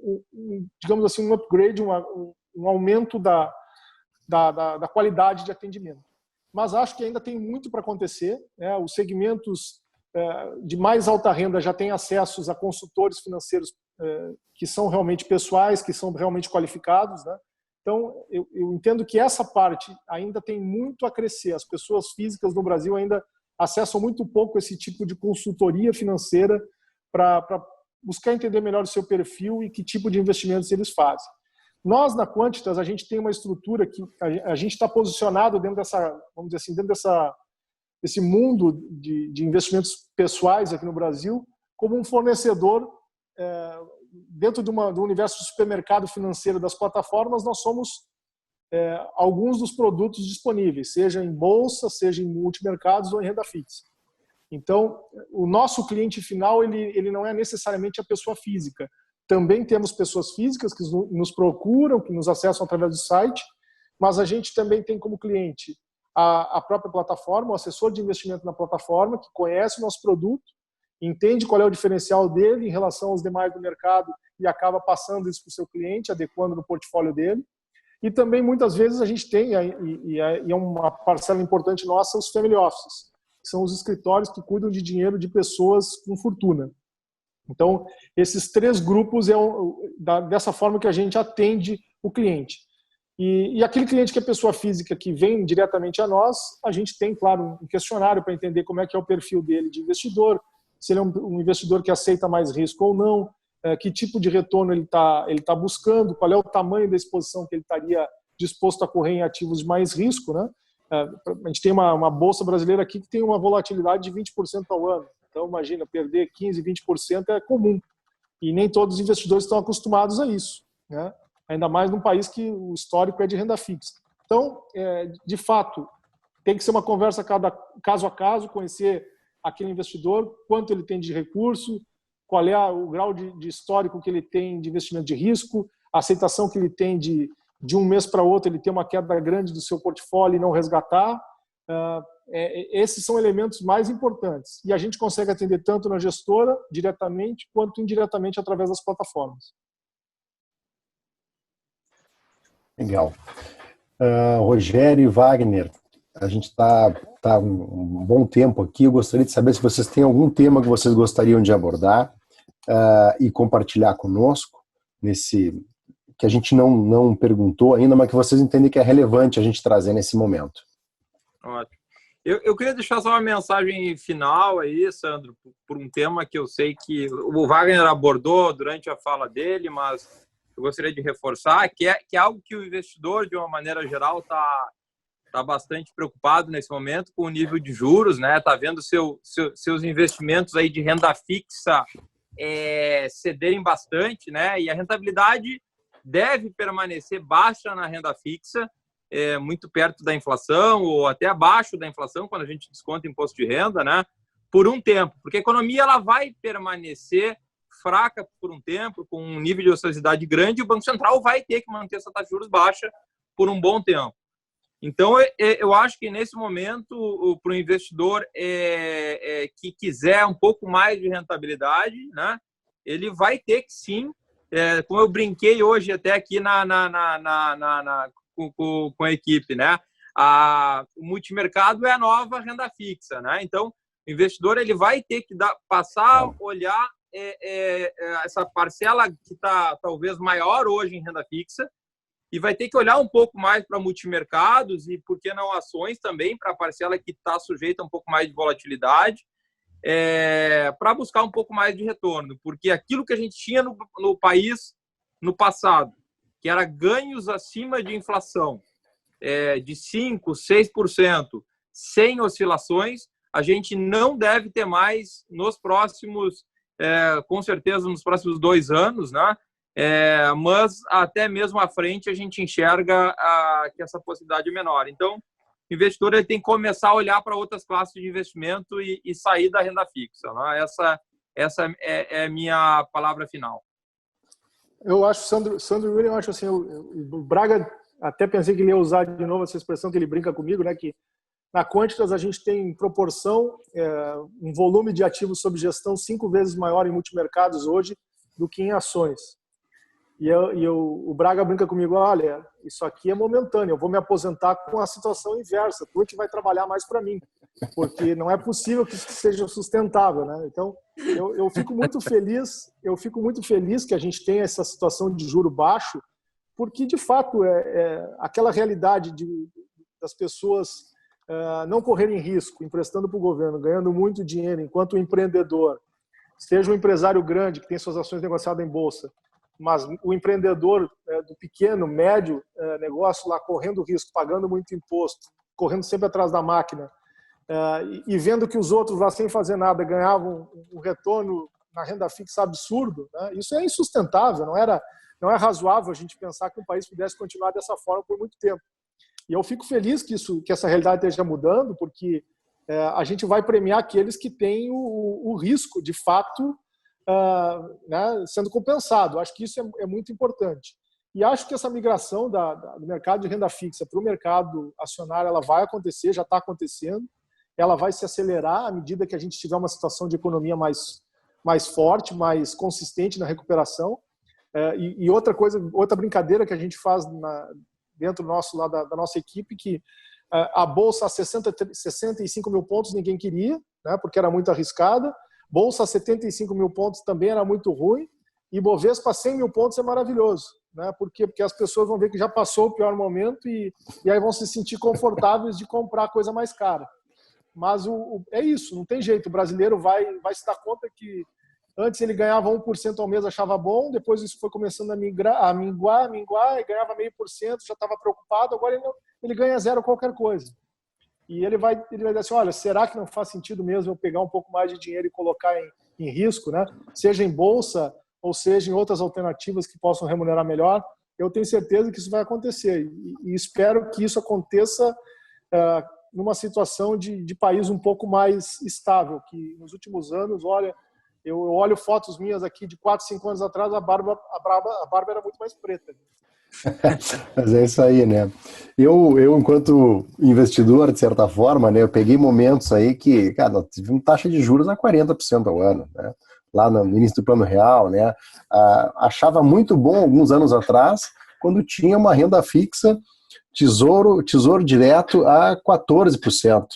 digamos assim, um upgrade, um aumento da qualidade de atendimento. Mas acho que ainda tem muito para acontecer, né? Os segmentos de mais alta renda já têm acessos a consultores financeiros que são realmente pessoais, que são realmente qualificados, né? Então, eu entendo que essa parte ainda tem muito a crescer. As pessoas físicas no Brasil ainda acessam muito pouco esse tipo de consultoria financeira para buscar entender melhor o seu perfil e que tipo de investimentos eles fazem. Nós, na Quantitas, a gente tem uma estrutura que a gente está posicionado dentro dessa, vamos dizer assim, dentro desse mundo de investimentos pessoais aqui no Brasil, como um fornecedor dentro do universo do supermercado financeiro das plataformas. Nós somos alguns dos produtos disponíveis, seja em bolsa, seja em multimercados ou em renda fixa. Então, o nosso cliente final ele não é necessariamente a pessoa física. Também temos pessoas físicas que nos procuram, que nos acessam através do site, mas a gente também tem como cliente a própria plataforma, o assessor de investimento na plataforma, que conhece o nosso produto, entende qual é o diferencial dele em relação aos demais do mercado e acaba passando isso para o seu cliente, adequando no portfólio dele. E também, muitas vezes, a gente tem, e é uma parcela importante nossa, os family offices, que são os escritórios que cuidam de dinheiro de pessoas com fortuna. Então, esses três grupos dessa forma que a gente atende o cliente. E aquele cliente que é pessoa física que vem diretamente a nós, a gente tem, claro, um questionário para entender como é que é o perfil dele de investidor, se ele é um investidor que aceita mais risco ou não, que tipo de retorno ele tá buscando, qual é o tamanho da exposição que ele estaria disposto a correr em ativos de mais risco, né? A gente tem uma bolsa brasileira aqui que tem uma volatilidade de 20% ao ano. Então, imagina, perder 15%, 20% é comum. E nem todos os investidores estão acostumados a isso, né? Ainda mais num país que o histórico é de renda fixa. Então, de fato, tem que ser uma conversa caso a caso, conhecer aquele investidor, quanto ele tem de recurso, qual é o grau de histórico que ele tem de investimento de risco, a aceitação que ele tem de um mês para outro ele ter uma queda grande do seu portfólio e não resgatar. esses são elementos mais importantes. E a gente consegue atender tanto na gestora, diretamente, quanto indiretamente através das plataformas. Legal. Rogério e Wagner, a gente está um bom tempo aqui. Eu gostaria de saber se vocês têm algum tema que vocês gostariam de abordar e compartilhar conosco, que a gente não perguntou ainda, mas que vocês entendem que é relevante a gente trazer nesse momento. Ótimo. Eu queria deixar só uma mensagem final aí, Sandro, por um tema que eu sei que o Wagner abordou durante a fala dele, mas eu gostaria de reforçar, que é algo que o investidor, de uma maneira geral, está bastante preocupado nesse momento com o nível de juros, né? Está vendo seus investimentos aí de renda fixa cederem bastante, né? E a rentabilidade deve permanecer baixa na renda fixa, muito perto da inflação ou até abaixo da inflação quando a gente desconta imposto de renda, né? Por um tempo, porque a economia ela vai permanecer fraca por um tempo, com um nível de ociosidade grande, e o Banco Central vai ter que manter essa taxa de juros baixa por um bom tempo. Então, eu acho que nesse momento, para o investidor que quiser um pouco mais de rentabilidade, né, ele vai ter que sim, como eu brinquei hoje até aqui com a equipe, né, o multimercado é a nova renda fixa, né? Então, o investidor ele vai ter que passar a olhar essa parcela que está talvez maior hoje em renda fixa e vai ter que olhar um pouco mais para multimercados e, por que não, ações também, para a parcela que está sujeita a um pouco mais de volatilidade, para buscar um pouco mais de retorno. Porque aquilo que a gente tinha no país no passado, que era ganhos acima de inflação, de 5%, 6%, sem oscilações, a gente não deve ter mais nos próximos, com certeza nos próximos 2 anos, né? Mas até mesmo à frente a gente enxerga que essa possibilidade é menor. Então, o investidor ele tem que começar a olhar para outras classes de investimento e sair da renda fixa, né? Essa é a minha palavra final. Eu acho, Sandro William, eu acho assim, o Braga, até pensei que ele ia usar de novo essa expressão que ele brinca comigo, né, que na Quantitas a gente tem em proporção um volume de ativos sob gestão 5 vezes maior em multimercados hoje do que em ações. O Braga brinca comigo, olha, isso aqui é momentâneo, eu vou me aposentar com a situação inversa, tu que vai trabalhar mais para mim, porque não é possível que isso seja sustentável, né? Então, eu fico muito feliz que a gente tenha essa situação de juro baixo, porque de fato aquela realidade das pessoas não correrem risco, emprestando para o governo, ganhando muito dinheiro, enquanto o empreendedor, seja um empresário grande que tem suas ações negociadas em bolsa, mas o empreendedor do pequeno, médio negócio lá correndo risco, pagando muito imposto, correndo sempre atrás da máquina e vendo que os outros lá sem fazer nada ganhavam um retorno na renda fixa absurdo, né? Isso é insustentável, não é razoável a gente pensar que o país pudesse continuar dessa forma por muito tempo. E eu fico feliz que essa realidade esteja mudando, porque a gente vai premiar aqueles que têm o risco, de fato, né, sendo compensado. Acho que isso é muito importante. E acho que essa migração do mercado de renda fixa para o mercado acionário ela vai acontecer, já está acontecendo. Ela vai se acelerar à medida que a gente tiver uma situação de economia mais forte, mais consistente na recuperação. E outra brincadeira que a gente faz dentro lá da nossa equipe, que a bolsa a 65 mil pontos ninguém queria, né, porque era muito arriscada. Bolsa a 75 mil pontos também era muito ruim. E Bovespa a 100 mil pontos é maravilhoso, né? Por quê? Porque as pessoas vão ver que já passou o pior momento e aí vão se sentir confortáveis de comprar coisa mais cara. Mas é isso, não tem jeito. O brasileiro vai se dar conta que antes ele ganhava 1% ao mês, achava bom, depois isso foi começando a minguar, e ganhava 0,5%, já estava preocupado, agora ele ganha zero qualquer coisa. E ele vai dizer assim, olha, será que não faz sentido mesmo eu pegar um pouco mais de dinheiro e colocar em risco, né? Seja em bolsa ou seja em outras alternativas que possam remunerar melhor? Eu tenho certeza que isso vai acontecer e espero que isso aconteça numa situação de país um pouco mais estável, que nos últimos anos, olha, Eu olho fotos minhas aqui de 4, 5 anos atrás, a barba era muito mais preta. Mas é isso aí, né? Eu, enquanto investidor, de certa forma, né, eu peguei momentos aí que, cara, nós tivemos taxa de juros a 40% ao ano, né? Lá no início do Plano Real, né? Achava muito bom alguns anos atrás, quando tinha uma renda fixa, tesouro direto a 14%.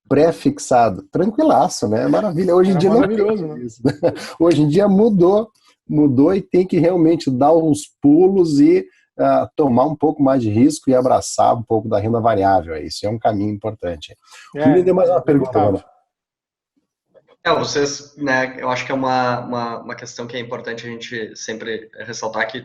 Pré-fixado, tranquilaço, né? Maravilha. Hoje em dia não tem isso, né? Hoje em dia mudou e tem que realmente dar uns pulos e tomar um pouco mais de risco e abraçar um pouco da renda variável. Isso é um caminho importante. Me dê mais uma pergunta, Ana. Vocês, né, eu acho que é uma questão que é importante a gente sempre ressaltar que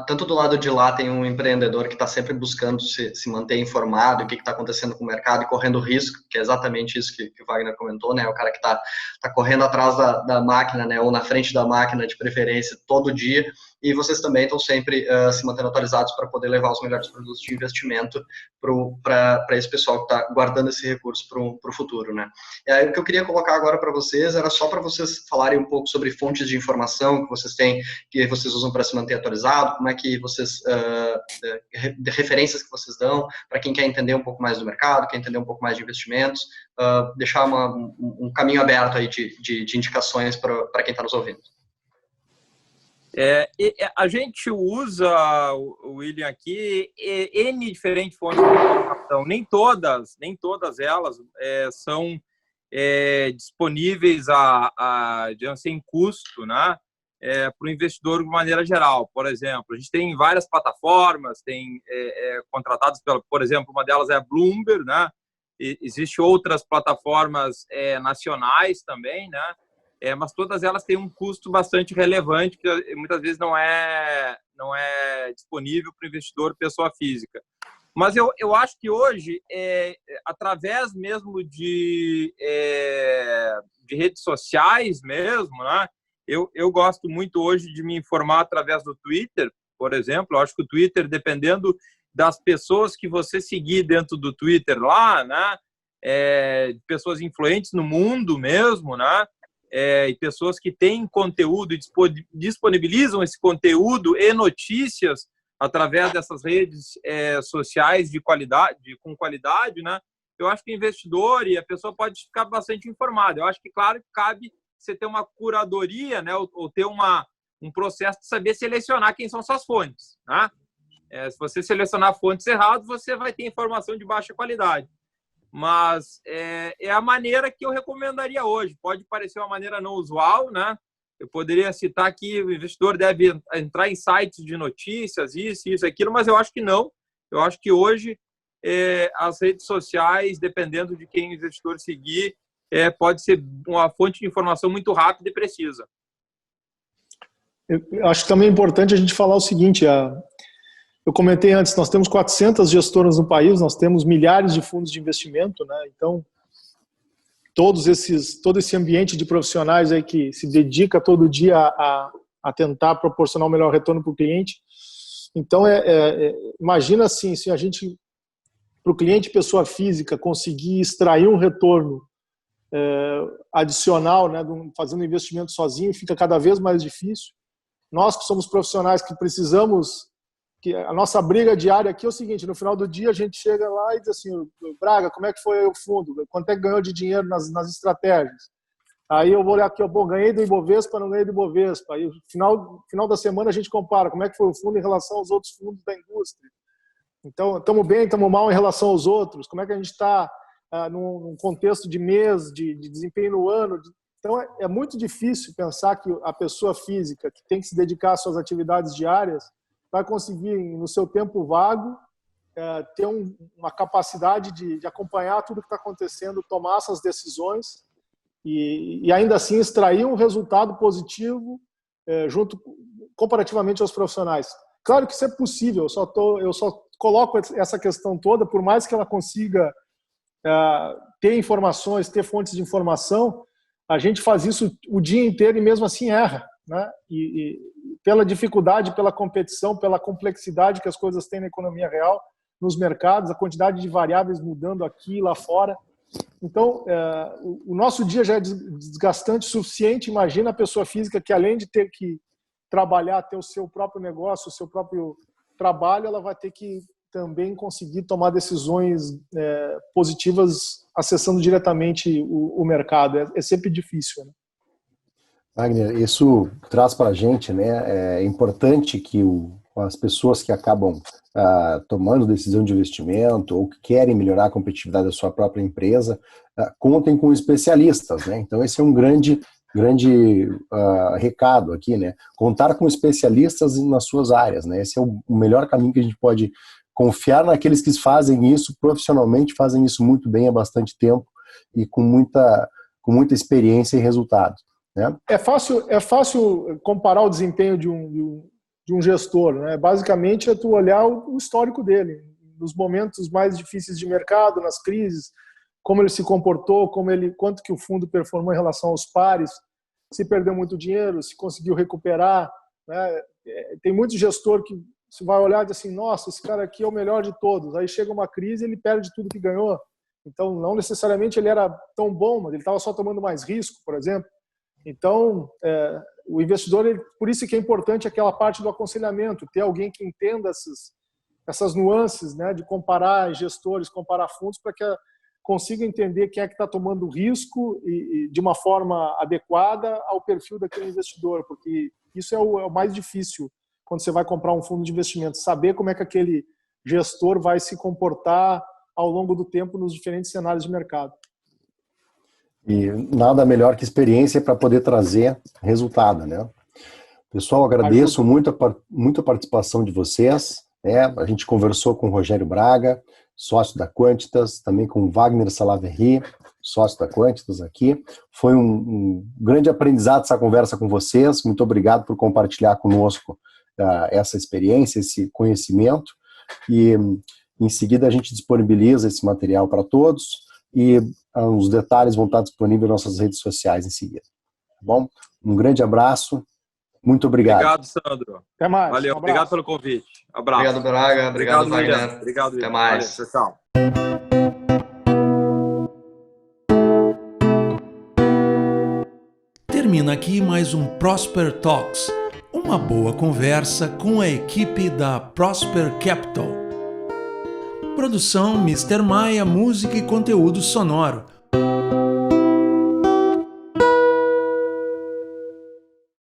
tanto do lado de lá tem um empreendedor que está sempre buscando se manter informado, o que está acontecendo com o mercado e correndo risco, que é exatamente isso que o Wagner comentou, né, o cara que está correndo atrás da máquina, né, ou na frente da máquina de preferência todo dia, e vocês também estão sempre se mantendo atualizados para poder levar os melhores produtos de investimento para esse pessoal que está guardando esse recurso para o futuro, né. E aí, o que eu queria colocar agora para vocês era só para vocês falarem um pouco sobre fontes de informação que vocês têm, que vocês usam para se manter atualizado, como é que vocês, de referências que vocês dão para quem quer entender um pouco mais do mercado, quer entender um pouco mais de investimentos, deixar um caminho aberto aí de indicações para quem está nos ouvindo. A gente usa, William, aqui, N diferentes fontes de informação. Nem todas elas são disponíveis digamos, sem custo, né? Para o investidor de maneira geral. Por exemplo, a gente tem várias plataformas, tem contratadas por exemplo, uma delas é a Bloomberg, né? Existem outras plataformas nacionais também, né? Mas todas elas têm um custo bastante relevante, que muitas vezes não é disponível para o investidor pessoa física. Mas eu acho que hoje, através mesmo de redes sociais mesmo, né? Eu gosto muito hoje de me informar através do Twitter, por exemplo. Eu acho que o Twitter, dependendo das pessoas que você seguir dentro do Twitter lá, né? Pessoas influentes no mundo mesmo, né? E pessoas que têm conteúdo e disponibilizam esse conteúdo e notícias através dessas redes sociais com qualidade, né? Eu acho que o investidor e a pessoa pode ficar bastante informado. Eu acho que, claro, cabe você ter uma curadoria, né? Ou ter um processo de saber selecionar quem são suas fontes, né? Se você selecionar fontes erradas, você vai ter informação de baixa qualidade. Mas é a maneira que eu recomendaria hoje. Pode parecer uma maneira não usual, né? Eu poderia citar que o investidor deve entrar em sites de notícias, isso, aquilo, mas eu acho que não. Eu acho que hoje as redes sociais, dependendo de quem o investidor seguir, pode ser uma fonte de informação muito rápida e precisa. Eu acho também importante a gente falar o seguinte, eu comentei antes, nós temos 400 gestoras no país, nós temos milhares de fundos de investimento, né? Então, todo esse ambiente de profissionais aí que se dedica todo dia a tentar proporcionar o melhor retorno para o cliente. Então, imagina assim, se a gente, para o cliente pessoa física, conseguir extrair um retorno adicional, né, fazendo investimento sozinho, fica cada vez mais difícil. Nós que somos profissionais que precisamos, que a nossa briga diária aqui é o seguinte, no final do dia a gente chega lá e diz assim, Braga, como é que foi o fundo? Quanto é que ganhou de dinheiro nas estratégias? Aí eu vou olhar aqui, ganhei do Ibovespa, não ganhei do Ibovespa. Aí no final da semana a gente compara como é que foi o fundo em relação aos outros fundos da indústria. Então, estamos bem, estamos mal em relação aos outros. Como é que a gente está num contexto de mês, de desempenho no ano? Então, é muito difícil pensar que a pessoa física que tem que se dedicar às suas atividades diárias vai conseguir, no seu tempo vago, ter uma capacidade de acompanhar tudo que está acontecendo, tomar essas decisões e ainda assim extrair um resultado positivo comparativamente aos profissionais. Claro que isso é possível, eu só coloco essa questão toda, por mais que ela consiga ter informações, ter fontes de informação, a gente faz isso o dia inteiro e mesmo assim erra, né? E pela dificuldade, pela competição, pela complexidade que as coisas têm na economia real, nos mercados, a quantidade de variáveis mudando aqui e lá fora. Então, o nosso dia já é desgastante o suficiente. Imagina a pessoa física que, além de ter que trabalhar, ter o seu próprio negócio, o seu próprio trabalho, ela vai ter que também conseguir tomar decisões positivas acessando diretamente o mercado. É sempre difícil, né? Wagner, isso traz para a gente, né? É importante que as pessoas que acabam tomando decisão de investimento ou que querem melhorar a competitividade da sua própria empresa, contem com especialistas, né? Então esse é um grande recado aqui, né? Contar com especialistas nas suas áreas, né? Esse é o melhor caminho que a gente pode confiar naqueles que fazem isso profissionalmente, fazem isso muito bem há bastante tempo e com muita experiência e resultado, né? É fácil comparar o desempenho de um gestor, né? Basicamente é tu olhar o histórico dele, nos momentos mais difíceis de mercado, nas crises, como ele se comportou, quanto que o fundo performou em relação aos pares, se perdeu muito dinheiro, se conseguiu recuperar, né? Tem muito gestor que você vai olhar e diz assim, nossa, esse cara aqui é o melhor de todos. Aí chega uma crise e ele perde tudo que ganhou. Então, não necessariamente ele era tão bom, mas ele estava só tomando mais risco, por exemplo. Então, o investidor, por isso que é importante aquela parte do aconselhamento, ter alguém que entenda essas nuances, né, de comparar gestores, comparar fundos, para que consiga entender quem é que está tomando risco e de uma forma adequada ao perfil daquele investidor, porque isso é o mais difícil quando você vai comprar um fundo de investimento, saber como é que aquele gestor vai se comportar ao longo do tempo nos diferentes cenários de mercado. E nada melhor que experiência para poder trazer resultado, né? Pessoal, agradeço muito a participação de vocês, né? A gente conversou com o Rogério Braga, sócio da Quantitas, também com o Wagner Salaverry, sócio da Quantitas aqui. Foi um grande aprendizado essa conversa com vocês. Muito obrigado por compartilhar conosco essa experiência, esse conhecimento. E em seguida a gente disponibiliza esse material para todos e os detalhes vão estar disponíveis nas nossas redes sociais em seguida. Tá bom? Um grande abraço. Muito obrigado. Obrigado, Sandro. Até mais. Valeu, obrigado pelo convite. Abraço. Obrigado, Braga. Obrigado, Wagner. William. Obrigado, Até William. mais. Valeu, tchau. Termina aqui mais um Prosper Talks, uma boa conversa com a equipe da Prosper Capital. Produção Mr. Maia, música e conteúdo sonoro.